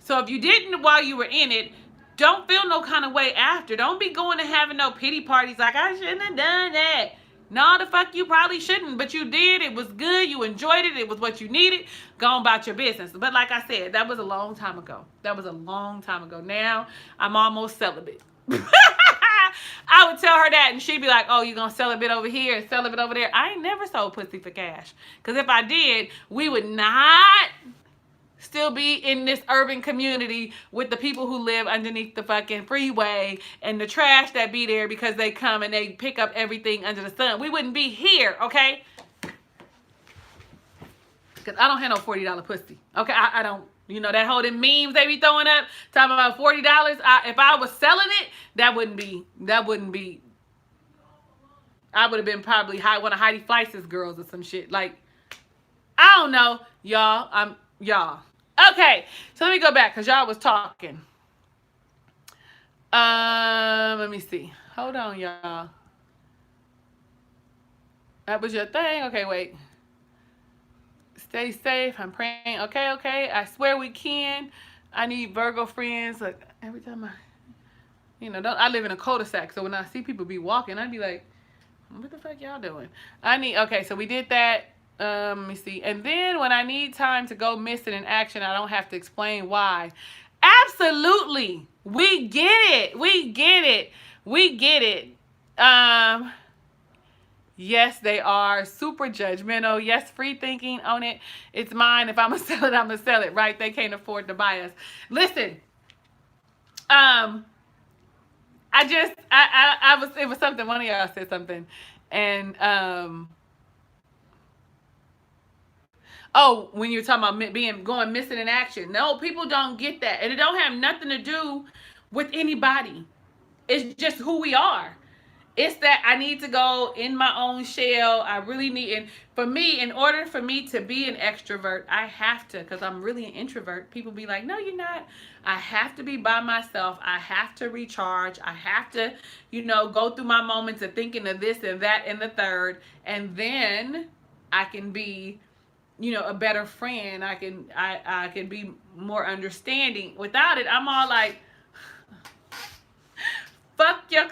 So if you didn't while you were in it, don't feel no kind of way after. Don't be going and having no pity parties like, I shouldn't have done that. No, the fuck you probably shouldn't, but you did. It was good. You enjoyed it. It was what you needed. Go on about your business. But like I said, that was a long time ago. Now, I'm almost celibate. I would tell her that, and she'd be like, oh, you gonna sell a bit over here and sell a bit over there. I ain't never sold pussy for cash. Because if I did, we would not still be in this urban community with the people who live underneath the fucking freeway and the trash that be there because they come and they pick up everything under the sun. We wouldn't be here, okay? Because I don't have no $40 pussy. Okay, I don't. You know, that whole memes they be throwing up, talking about $40. If I was selling it, that wouldn't be. I would have been probably one of Heidi Fleiss's girls or some shit. Like, I don't know, y'all. Y'all. Okay, so let me go back because y'all was talking. Let me see. Hold on, y'all. That was your thing? Okay, wait. Stay safe. I'm praying. Okay. I swear we can. I need Virgo friends. Like, every time I live in a cul-de-sac, so when I see people be walking, I'd be like, what the fuck y'all doing? Okay, so we did that. Let me see. And then when I need time to go missing in action, I don't have to explain why. Absolutely. We get it. Yes, they are super judgmental. Yes, free thinking on it. It's mine. If I'm going to sell it, I'm going to sell it, right? They can't afford to buy us. Listen, it was something, one of y'all said something. And, oh, when you're talking about going missing in action. No, people don't get that. And it don't have nothing to do with anybody. It's just who we are. It's that I need to go in my own shell. I really need, and for me, in order for me to be an extrovert, I have to, because I'm really an introvert. People be like, no, you're not. I have to be by myself. I have to recharge. I have to, go through my moments of thinking of this and that and the third. And then I can be, a better friend. I can be more understanding. Without it, I'm all like, fuck your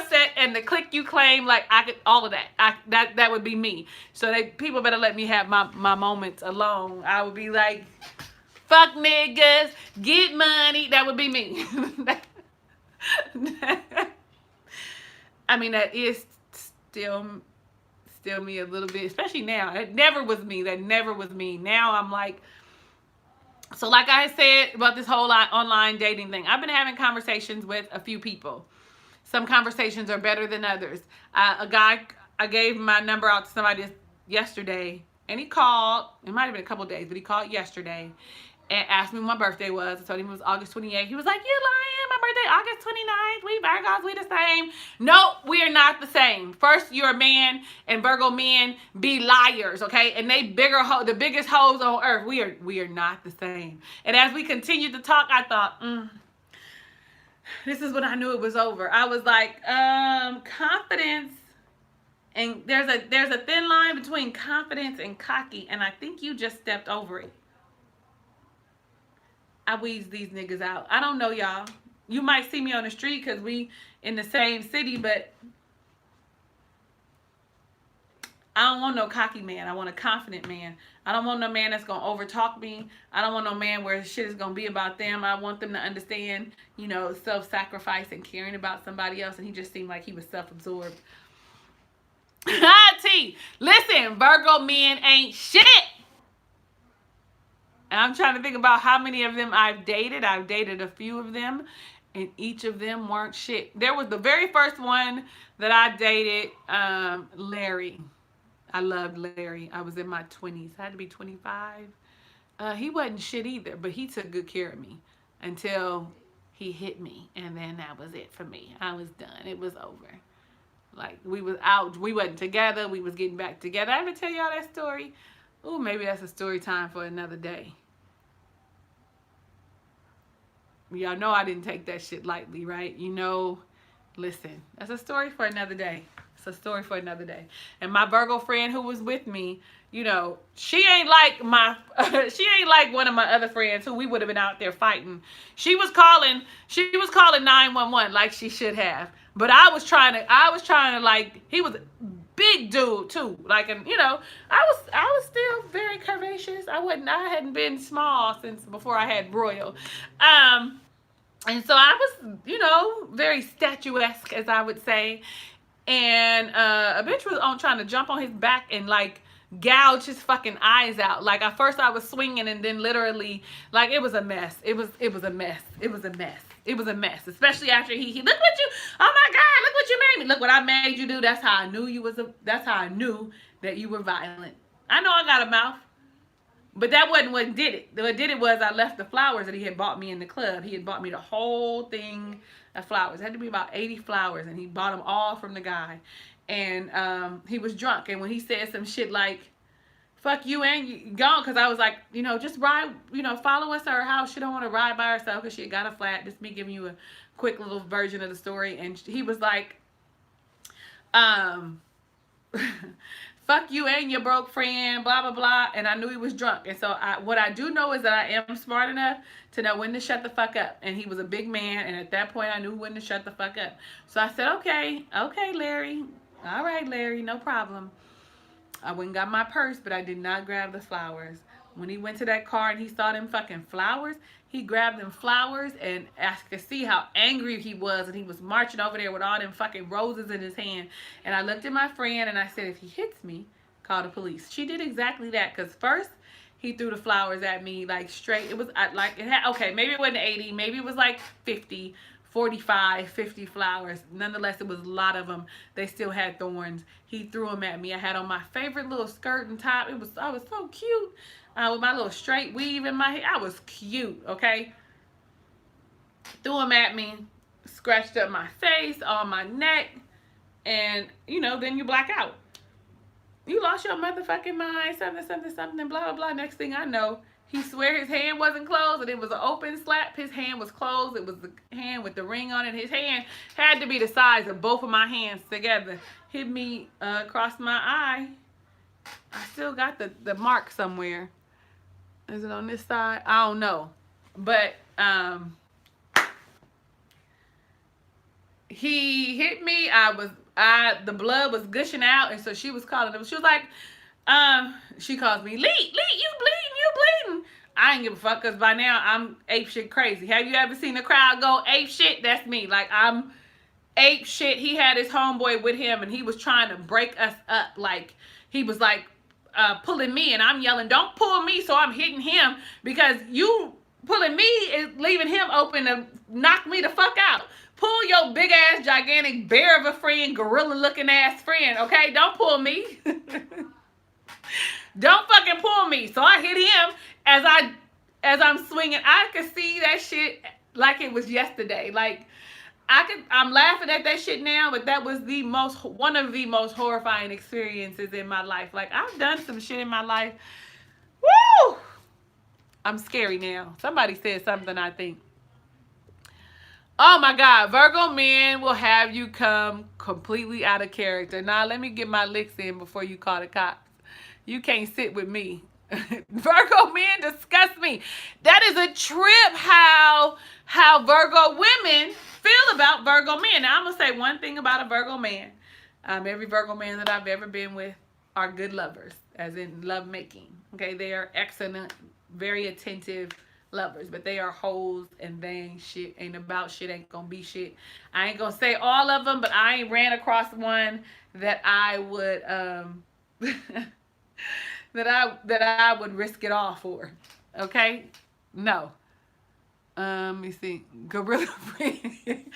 set and the click you claim. Like, I could, all of that. That would be me. So people better let me have my moments alone. I would be like, fuck niggas, get money. That would be me. I mean, that is still me a little bit, especially now. It never was me. That never was me. Now I'm like, so like I said about this whole online dating thing, I've been having conversations with a few people. Some conversations are better than others. A guy, I gave my number out to somebody yesterday, and he called. It might have been a couple days, but he called yesterday and asked me when my birthday was. I told him it was August 28th. He was like, you lying, my birthday August 29th. We Virgos, we the same. No, we are not the same. First, you're a man, and Virgo men be liars, okay? And they the biggest hoes on earth. We are not the same. And as we continued to talk, I thought, this is when I knew it was over. I was like, confidence, and there's a thin line between confidence and cocky, and I think you just stepped over it. I weeds these niggas out. I don't know y'all. You might see me on the street because we in the same city, but I don't want no cocky man. I want a confident man. I don't want no man that's going to overtalk me. I don't want no man where shit is going to be about them. I want them to understand, self-sacrifice and caring about somebody else. And he just seemed like he was self-absorbed. T, listen, Virgo men ain't shit. And I'm trying to think about how many of them I've dated. I've dated a few of them, and each of them weren't shit. There was the very first one that I dated, Larry. I loved Larry. I was in my 20s. I had to be 25. He wasn't shit either, but he took good care of me until he hit me, and then that was it for me. I was done. It was over. Like, we was out. We wasn't together. We was getting back together. I ever tell y'all that story? Ooh, maybe that's a story time for another day. Y'all know I didn't take that shit lightly, right? Listen, that's a story for another day. It's a story for another day. And my Virgo friend who was with me, she ain't like she ain't like one of my other friends who we would have been out there fighting. She was calling 911 like she should have. But I was trying to like, he was a big dude too. Like, and I was still very curvaceous. I hadn't been small since before I had Royal. And so I was, very statuesque, as I would say. And a bitch was trying to jump on his back and like gouge his fucking eyes out. Like, at first I was swinging, and then literally, like, it was a mess. It was a mess. It was a mess. It was a mess. Especially after he look what you, oh my God, look what you made me. Look what I made you do. That's how I knew that's how I knew that you were violent. I know I got a mouth. But that wasn't what did it. What did it was I left the flowers that he had bought me in the club. He had bought me the whole thing of flowers. It had to be about 80 flowers, and he bought them all from the guy. And he was drunk. And when he said some shit like, fuck you and you gone, because I was like, just ride, follow us to her house. She don't want to ride by herself because she got a flat. Just me giving you a quick little version of the story. And he was like, fuck you and your broke friend, blah, blah, blah. And I knew he was drunk. And so what I do know is that I am smart enough to know when to shut the fuck up. And he was a big man. And at that point, I knew when to shut the fuck up. So I said, okay, Larry. All right, Larry, no problem. I went and got my purse, but I did not grab the flowers. When he went to that car and he saw them fucking flowers, he grabbed them flowers, and I could see how angry he was, and he was marching over there with all them fucking roses in his hand. And I looked at my friend and I said, if he hits me, call the police. She did exactly that, because first he threw the flowers at me like straight. It was like, it had, okay, maybe it wasn't 80, maybe it was like 50, 45, 50 flowers. Nonetheless, it was a lot of them. They still had thorns. He threw them at me. I had on my favorite little skirt and top. I was so cute. With my little straight weave in my hair. I was cute, okay? Threw them at me. Scratched up my face, on my neck. And, you know, then you black out. You lost your motherfucking mind, something, something, something, blah, blah, blah. Next thing I know, he swear his hand wasn't closed and it was an open slap. His hand was closed. It was the hand with the ring on it. His hand had to be the size of both of my hands together. Hit me across my eye. I still got the mark somewhere. Is it on this side? I don't know. But he hit me. The blood was gushing out, and so she was calling him. She was like, she calls me, Lee, you bleeding. I ain't give a fuck, because by now I'm ape shit crazy. Have you ever seen the crowd go ape shit? That's me. Like, I'm ape shit. He had his homeboy with him, and he was trying to break us up. Like, he was like pulling me, and I'm yelling, don't pull me, so I'm hitting him, because you pulling me is leaving him open to knock me the fuck out. Pull your big ass, gigantic bear of a friend, gorilla looking ass friend, okay? Don't pull me. Don't fucking pull me. So I hit him as I'm swinging. I could see that shit like it was yesterday. Like, I'm laughing at that shit now, but that was one of the most horrifying experiences in my life. Like, I've done some shit in my life. Woo! I'm scary now. Somebody said something, I think. Oh my God, Virgo men will have you come completely out of character. Now, let me get my licks in before you call the cops. You can't sit with me. Virgo men disgust me. That is a trip how Virgo women feel about Virgo men. Now, I'm going to say one thing about a Virgo man. Every Virgo man that I've ever been with are good lovers, as in love making. Okay, they are excellent, very attentive lovers, but they are hoes and they ain't shit. Ain't about shit, ain't gonna be shit. I ain't gonna say all of them, but I ain't ran across one that I would that I would risk it all for. Okay? No. Let me see. Gorilla friend.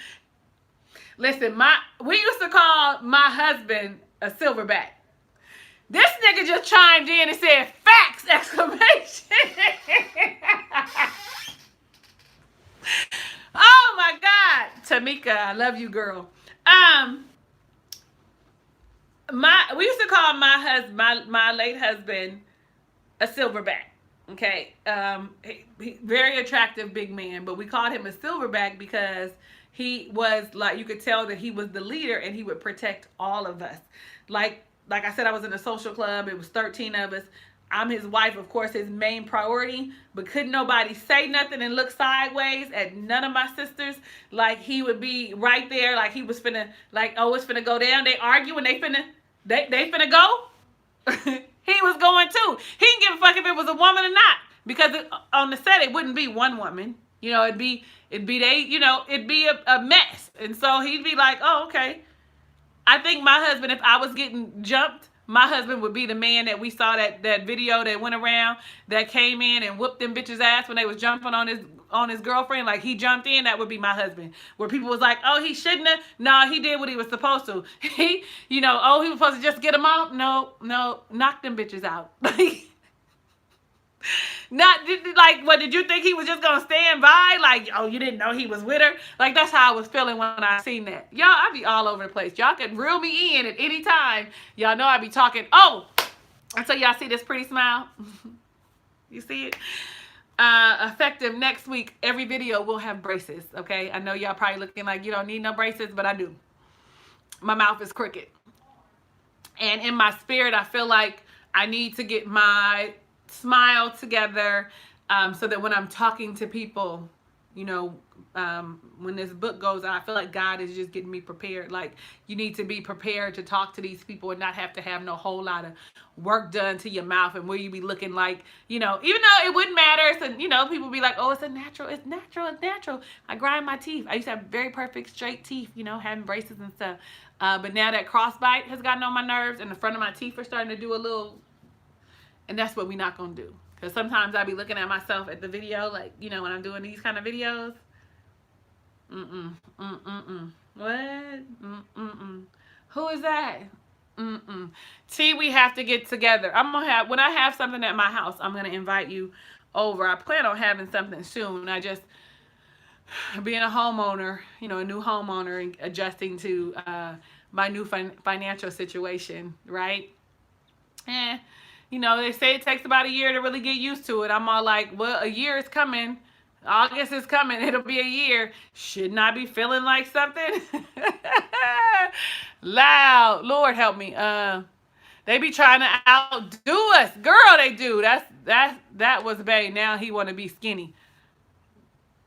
Listen, we used to call my husband a silverback. This nigga just chimed in and said, facts, exclamation. Oh my God. Tamika, I love you, girl. We used to call my late husband a silverback. Okay. He very attractive big man, but we called him a silverback because he was like, you could tell that he was the leader and he would protect all of us. Like I said, I was in a social club. It was 13 of us. I'm his wife, of course, his main priority, but couldn't nobody say nothing and look sideways at none of my sisters. Like, he would be right there, like he was finna, like, oh, it's finna go down. They arguing, they finna go. He was going too. He didn't give a fuck if it was a woman or not, because on the set it wouldn't be one woman. You know, it'd be they. You know, it'd be a mess, and so he'd be like, oh, okay. I think my husband, if I was getting jumped, my husband would be the man that we saw that video that went around that came in and whooped them bitches' ass when they was jumping on his girlfriend. Like, he jumped in, that would be my husband. Where people was like, oh, he shouldn't have. No, he did what he was supposed to. He, you know, oh, he was supposed to just get him out. No, knock them bitches out. Not like, what, did you think he was just gonna stand by? Like, oh, you didn't know he was with her? Like, that's how I was feeling when I seen that. Y'all, I be all over the place. Y'all can reel me in at any time. Y'all know I be talking. Oh, until y'all see this pretty smile. You see it? Effective next week, every video will have braces. Okay, I know y'all probably looking like you don't need no braces, but I do. My mouth is crooked, and in my spirit, I feel like I need to get my smile together, so that when I'm talking to people, you know, when this book goes out, I feel like God is just getting me prepared. Like, you need to be prepared to talk to these people and not have to have no whole lot of work done to your mouth, and where you be looking like, you know, even though it wouldn't matter. So, you know, people be like, oh, it's natural. I grind my teeth. I used to have very perfect straight teeth, you know, having braces and stuff. But now that crossbite has gotten on my nerves and the front of my teeth are starting to do a little. And that's what we're not going to do. Because sometimes I be looking at myself at the video, like, you know, when I'm doing these kind of videos. What? Who is that? T, we have to get together. When I have something at my house, I'm going to invite you over. I plan on having something soon. I just, being a homeowner, you know, a new homeowner, and adjusting to my new financial situation, right? And they say it takes about a year to really get used to it. I'm all like, well, a year is coming. August is coming. It'll be a year. Shouldn't I be feeling like something? Loud. Lord help me. They be trying to outdo us. Girl, they do. That was bae. Now he wanna be skinny.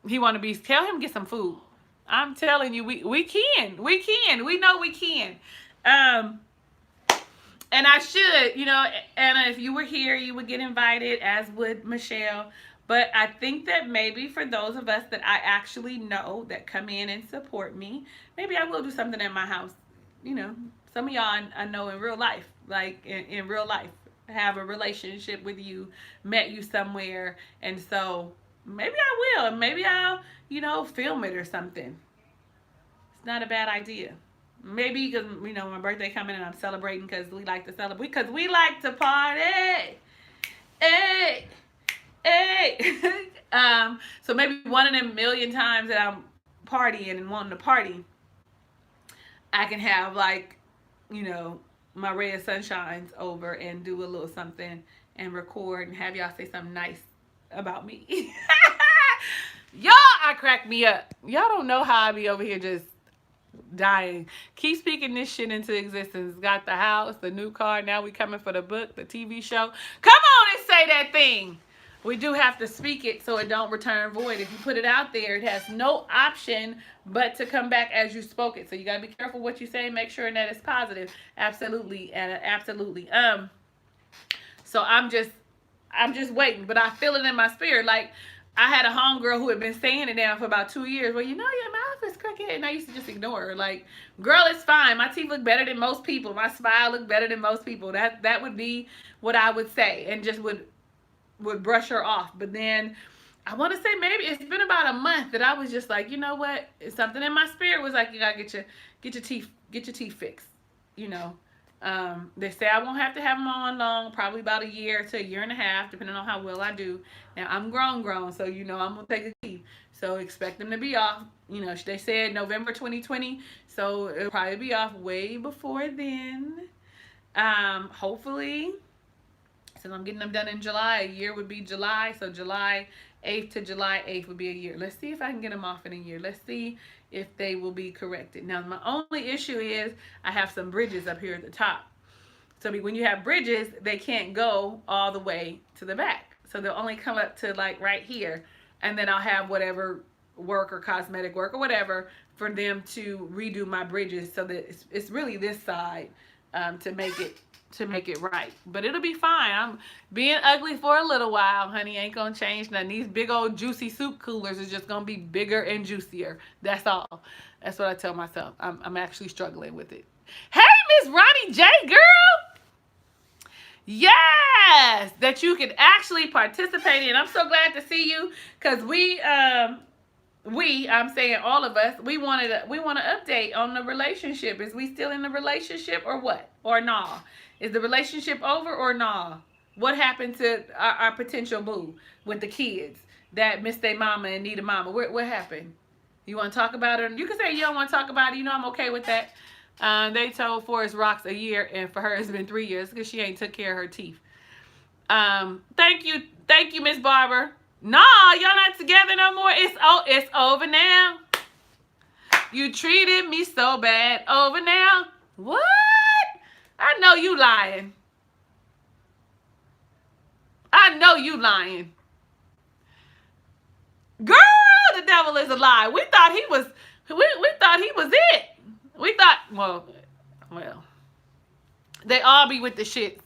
He wanna be, tell him get some food. I'm telling you, we can. We can. We know we can. Um and I should, Anna, if you were here, you would get invited, as would Michelle. But I think that maybe for those of us that I actually know that come in and support me, maybe I will do something at my house. Some of y'all I know in real life, like in real life, have a relationship with you, met you somewhere. And so maybe I will. Maybe I'll, film it or something. It's not a bad idea. Maybe because my birthday coming and I'm celebrating because we like to celebrate, because we like to party. Hey, hey. So maybe one of them million times that I'm partying and wanting to party, I can have like, my ray of sunshines over and do a little something and record and have y'all say something nice about me. Y'all, I crack me up. Y'all don't know how I be over here just dying. Keep speaking this shit into existence. Got the house, the new car. Now we coming for the book, the TV show. Come on and say that thing. We do have to speak it so it don't return void. If you put it out there, it has no option but to come back as you spoke it. So you gotta be careful what you say. Make sure that it's positive. Absolutely, and absolutely. So I'm just waiting, but I feel it in my spirit. Like, I had a homegirl who had been saying it now for about 2 years. Well, your mouth is crooked. And I used to just ignore her. Like, girl, it's fine. My teeth look better than most people. My smile look better than most people. That would be what I would say, and just would brush her off. But then I want to say maybe it's been about a month that I was just like, you know what? Something in my spirit was like, you gotta get your teeth fixed. They say I won't have to have them on long, probably about a year to a year and a half, depending on how well I do. Now I'm grown, so I'm gonna take a teeth. So expect them to be off. They said November 2020, so it'll probably be off way before then. Hopefully, since I'm getting them done in July, a year would be July, so July 8th to July 8th would be a year. Let's see if I can get them off in a year. Let's see if they will be corrected. Now, my only issue is I have some bridges up here at the top. So when you have bridges, they can't go all the way to the back. So they'll only come up to like right here. And then I'll have whatever work or cosmetic work or whatever for them to redo my bridges so that it's really this side to make it right. But it'll be fine. I'm being ugly for a little while, honey. Ain't gonna change nothing. These big old juicy soup coolers is just gonna be bigger and juicier. That's all. That's what I tell myself. I'm actually struggling with it. Hey, Miss Ronnie J, girl. Yes, that you can actually participate in. I'm so glad to see you, because I'm saying all of us, we want to update on the relationship. Is we still in the relationship or what? Or nah? Is the relationship over or nah? What happened to our potential boo with the kids that miss their mama and need a mama? What happened? You want to talk about it? You can say you don't want to talk about it. I'm okay with that. They told Forrest Rocks a year, and for her it's been 3 years because she ain't took care of her teeth. Thank you, Miss Barber. Nah, y'all not together no more. It's over now. You treated me so bad. Over now. What? I know you lying. I know you lying. Girl, the devil is a lie. We thought he was it. We thought, well, they all be with the shit.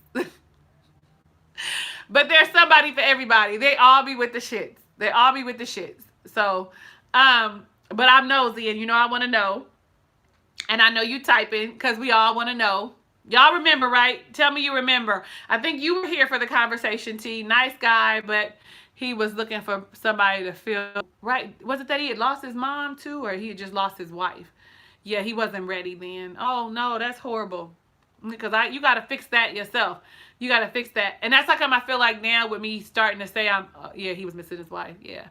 But there's somebody for everybody. They all be with the shits. They all be with the shits. So, but I'm nosy, and I want to know. And I know you typing because we all want to know. Y'all remember, right? Tell me you remember. I think you were here for the conversation, T. Nice guy, but he was looking for somebody to feel right. Was it that he had lost his mom too, or he had just lost his wife? Yeah, he wasn't ready then. Oh no, that's horrible. Because you got to fix that yourself. You got to fix that. And that's how come I feel like now with me starting to say yeah, he was missing his wife. Yeah.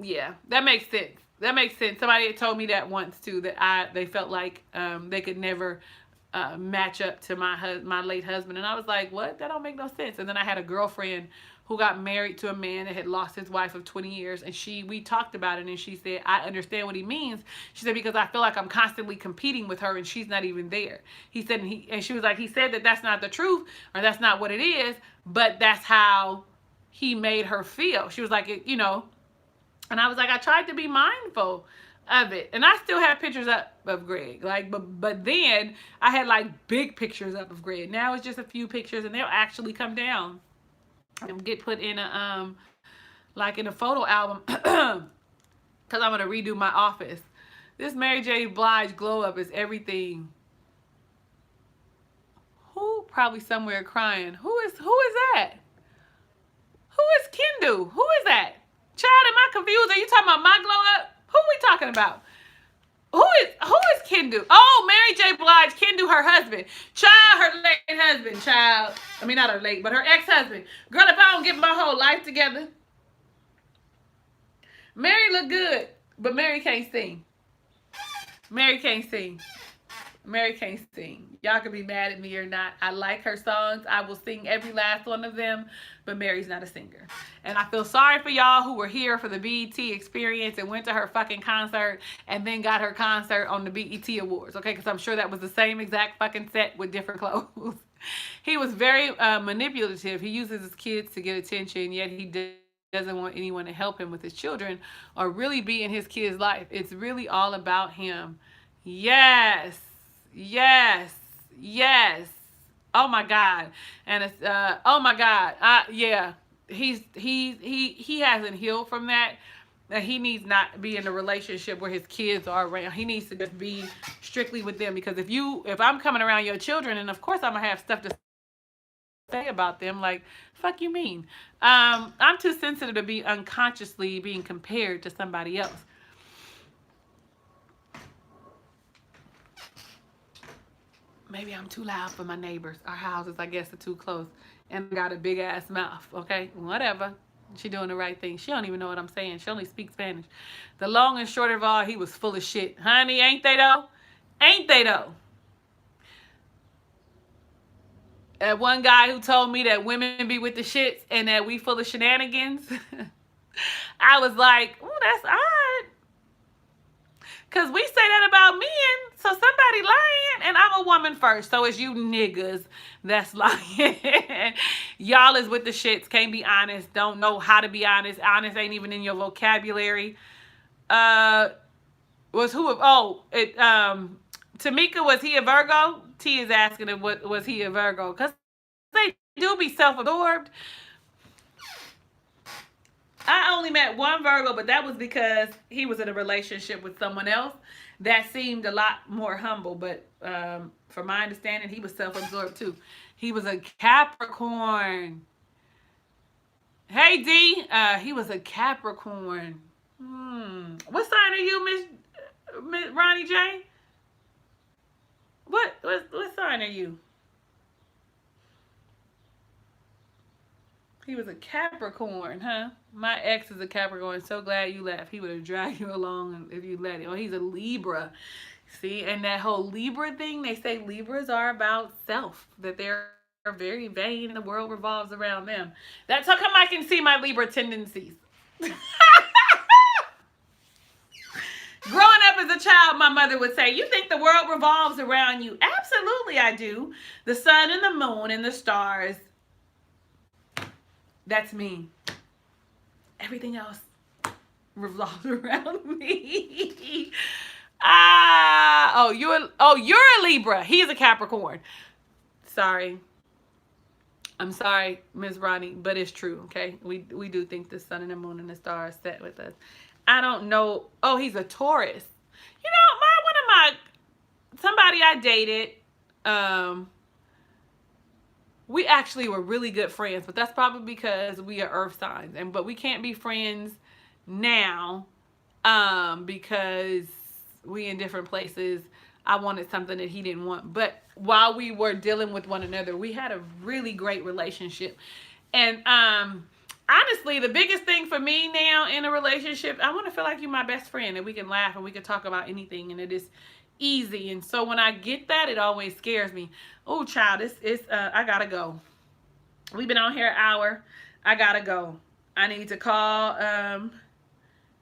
Yeah, that makes sense. That makes sense. Somebody had told me that once too, that they felt like they could never match up to my late husband, and I was like, what? That don't make no sense. And then I had a girlfriend who got married to a man that had lost his wife of 20 years, and we talked about it, and she said, I understand what he means. She said, because I feel like I'm constantly competing with her, and she's not even there. He said, and she was like, he said that that's not the truth, or that's not what it is, but that's how he made her feel. She was like, you know, and I was like, I tried to be mindful of it. And I still have pictures up of Greg. Like, but then I had like big pictures up of Greg. Now it's just a few pictures, and they'll actually come down and get put in a like in a photo album because I'm gonna redo my office. This Mary J. Blige glow up is everything. Who? Probably somewhere crying. Who is that? Who is Kendu? Who is that? Child, am I confused? Are you talking about my glow up? Who are we talking about? Who is Kendu? Oh, Mary J. Blige, Kendu, her husband. Child, her late husband, child. I mean, not her late, but her ex-husband. Girl, if I don't get my whole life together. Mary look good, but Mary can't sing. Mary can't sing. Mary can't sing. Y'all can be mad at me or not. I like her songs. I will sing every last one of them, but Mary's not a singer. And I feel sorry for y'all who were here for the BET experience and went to her fucking concert and then got her concert on the BET Awards, okay? Because I'm sure that was the same exact fucking set with different clothes. He was very manipulative. He uses his kids to get attention, yet he doesn't want anyone to help him with his children or really be in his kid's life. It's really all about him. Yes. Yes. Yes. Oh my God. And it's oh my God. Yeah. He hasn't healed from that. He needs not be in a relationship where his kids are around. He needs to just be strictly with them, because if I'm coming around your children, and of course I'm gonna have stuff to say about them, like, fuck you mean? I'm too sensitive to be unconsciously being compared to somebody else. Maybe I'm too loud for my neighbors. Our houses, I guess, are too close. And got a big ass mouth. Okay, whatever. She doing the right thing. She don't even know what I'm saying. She only speaks Spanish. The long and short of all, he was full of shit. Honey, ain't they though? Ain't they though? That one guy who told me that women be with the shits and that we full of shenanigans. I was like, oh, that's odd. Because we say that about men, so somebody lying, and I'm a woman first, so it's you niggas that's lying. Y'all is with the shits, can't be honest, don't know how to be honest. Honest ain't even in your vocabulary. Tamika, was he a Virgo? T is asking him, was he a Virgo? Because they do be self-absorbed. I only met one Virgo, but that was because he was in a relationship with someone else that seemed a lot more humble. But from my understanding, he was self-absorbed too. He was a Capricorn. Hey, D. He was a Capricorn. What sign are you, Miss Ronnie J? What sign are you? He was a Capricorn, huh? My ex is a Capricorn. So glad you left. He would have dragged you along if you let him. Oh, he's a Libra. See, and that whole Libra thing, they say Libras are about self, that they're very vain and the world revolves around them. That's how come I can see my Libra tendencies. Growing up as a child, my mother would say, you think the world revolves around you? Absolutely, I do. The sun and the moon and the stars. That's me. Everything else revolves around me. You're a Libra. He's a Capricorn. Sorry. I'm sorry, Ms. Ronnie, but it's true, okay? We do think the sun and the moon and the stars set with us. I don't know. Oh, he's a Taurus. You know, somebody I dated, we actually were really good friends, but that's probably because we are earth signs. But we can't be friends now because we in different places. I wanted something that he didn't want. But while we were dealing with one another, we had a really great relationship. And honestly, the biggest thing for me now in a relationship, I want to feel like you're my best friend and we can laugh and we can talk about anything and it is easy. And so when I get that, it always scares me. Oh, child, I gotta go. We've been on here an hour. I gotta go. I need to call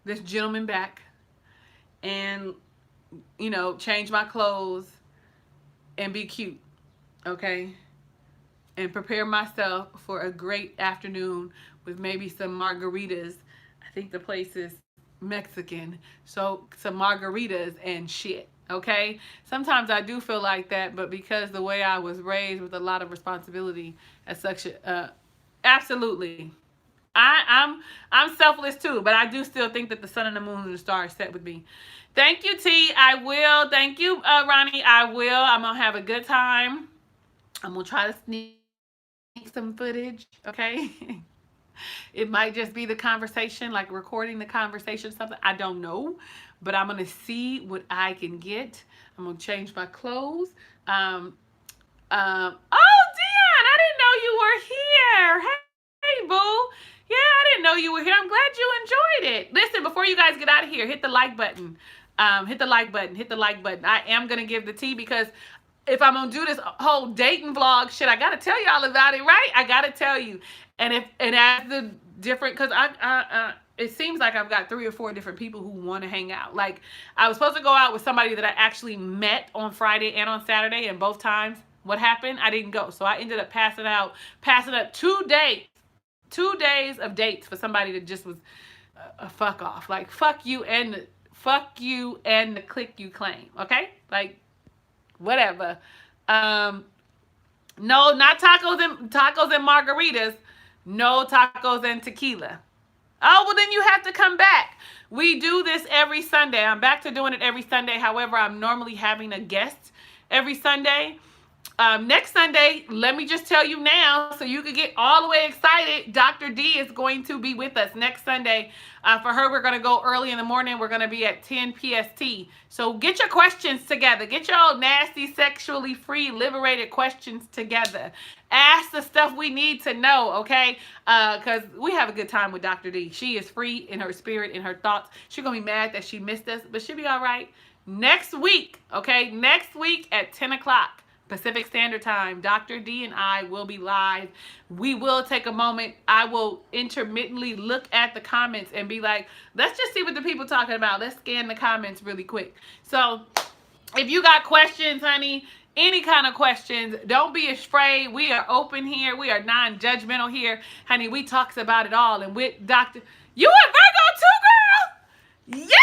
this gentleman back and change my clothes and be cute, okay? And prepare myself for a great afternoon with maybe some margaritas. I think the place is Mexican, so some margaritas and shit. Okay, sometimes I do feel like that, but because the way I was raised with a lot of responsibility as such, absolutely, I'm selfless too, but I do still think that the sun and the moon and the stars set with me. Thank you, T. I will. Thank you, Ronnie. I will. I'm gonna have a good time. I'm gonna try to sneak some footage, okay? It might just be the conversation, like recording the conversation, something. I don't know, but I'm gonna see what I can get. I'm gonna change my clothes. Oh, Dion, I didn't know you were here. Hey, boo. Yeah, I didn't know you were here. I'm glad you enjoyed it. Listen, before you guys get out of here, hit the like button. Hit the like button. Hit the like button. I am gonna give the tea because if I'm gonna do this whole dating vlog shit, I gotta tell y'all about it, right? I gotta tell you. And as the different, cause it seems like I've got 3 or 4 different people who want to hang out. Like I was supposed to go out with somebody that I actually met on Friday and on Saturday, and both times, what happened? I didn't go, so I ended up passing up 2 days of dates for somebody that just was a fuck off. Like fuck you and the clique you claim. Okay, like whatever. No, not tacos and margaritas. No tacos and tequila. Oh, well then you have to come back. We do this every Sunday. I'm back to doing it every Sunday. However, I'm normally having a guest every Sunday. Next Sunday, let me just tell you now so you can get all the way excited. Dr. D is going to be with us next Sunday. For her, we're going to go early in the morning. We're going to be at 10 PST. So get your questions together. Get your old nasty, sexually free, liberated questions together. Ask the stuff we need to know, okay? Because we have a good time with Dr. D. She is free in her spirit, in her thoughts. She's going to be mad that she missed us, but she'll be all right. Next week, okay? Next week at 10 o'clock. Pacific Standard Time, Dr. D and I will be live. We will take a moment. I will intermittently look at the comments and be like, let's just see what the people talking about. Let's scan the comments really quick. So if you got questions, honey, any kind of questions, don't be afraid. We are open here. We are non-judgmental here. Honey, we talks about it all. And with Dr. You a Virgo too, girl? Yes!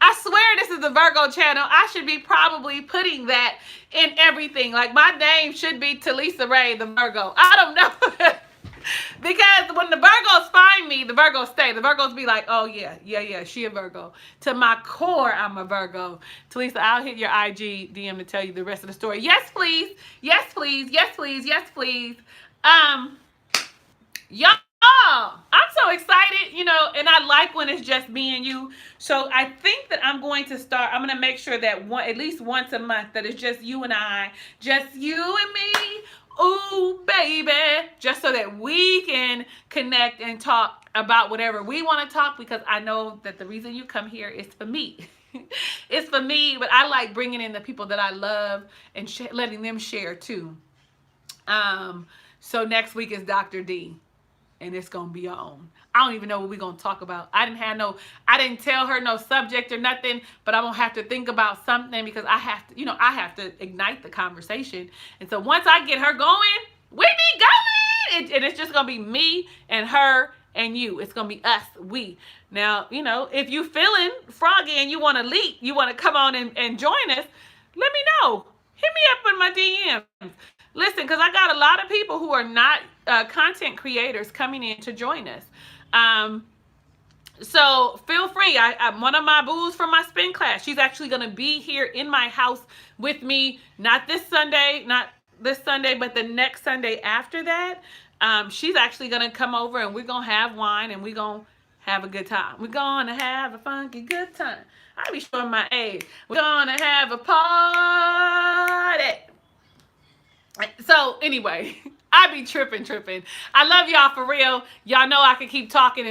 I swear this is the Virgo channel. I should be probably putting that in everything. Like my name should be Talisa Rae, the Virgo. I don't know. Because when the Virgos find me, the Virgos stay. The Virgos be like, oh yeah, she a Virgo. To my core, I'm a Virgo. Talisa, I'll hit your IG DM to tell you the rest of the story. Yes, please. Yes, please. Yes, please. Yes, please. Y'all, I'm so excited, and I like when it's just me and you. So I think that I'm going to make sure that at least once a month that it's just you and I, just you and me. Ooh, baby. Just so that we can connect and talk about whatever we want to talk, because I know that the reason you come here is for me. It's for me, but I like bringing in the people that I love and letting them share too. So next week is Dr. D. And it's gonna be on. I don't even know what we're gonna talk about. I didn't tell her no subject or nothing, but I'm gonna have to think about something because I have to ignite the conversation. And so once I get her going, we be going. And it's just gonna be me and her and you. It's gonna be us, we. Now, if you feeling froggy and you wanna leap, you wanna come on and join us, let me know. Hit me up in my DMs. Listen, because I got a lot of people who are not content creators coming in to join us. So feel free. I'm one of my boos from my spin class. She's actually going to be here in my house with me. Not this Sunday, but the next Sunday after that. She's actually going to come over and we're going to have wine and we're going to have a good time. We're going to have a funky good time. I be showing my age. We're going to have a party. So anyway, I be tripping. I love y'all for real. Y'all know I can keep talking,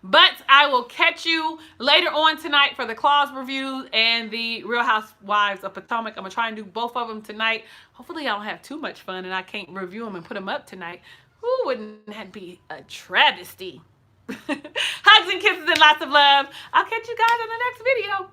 but I will catch you later on tonight for the Claws review and the Real Housewives of Potomac. I'm gonna try and do both of them tonight. Hopefully I don't have too much fun and I can't review them and put them up tonight. Who wouldn't that be a travesty? Hugs and kisses and lots of love. I'll catch you guys in the next video.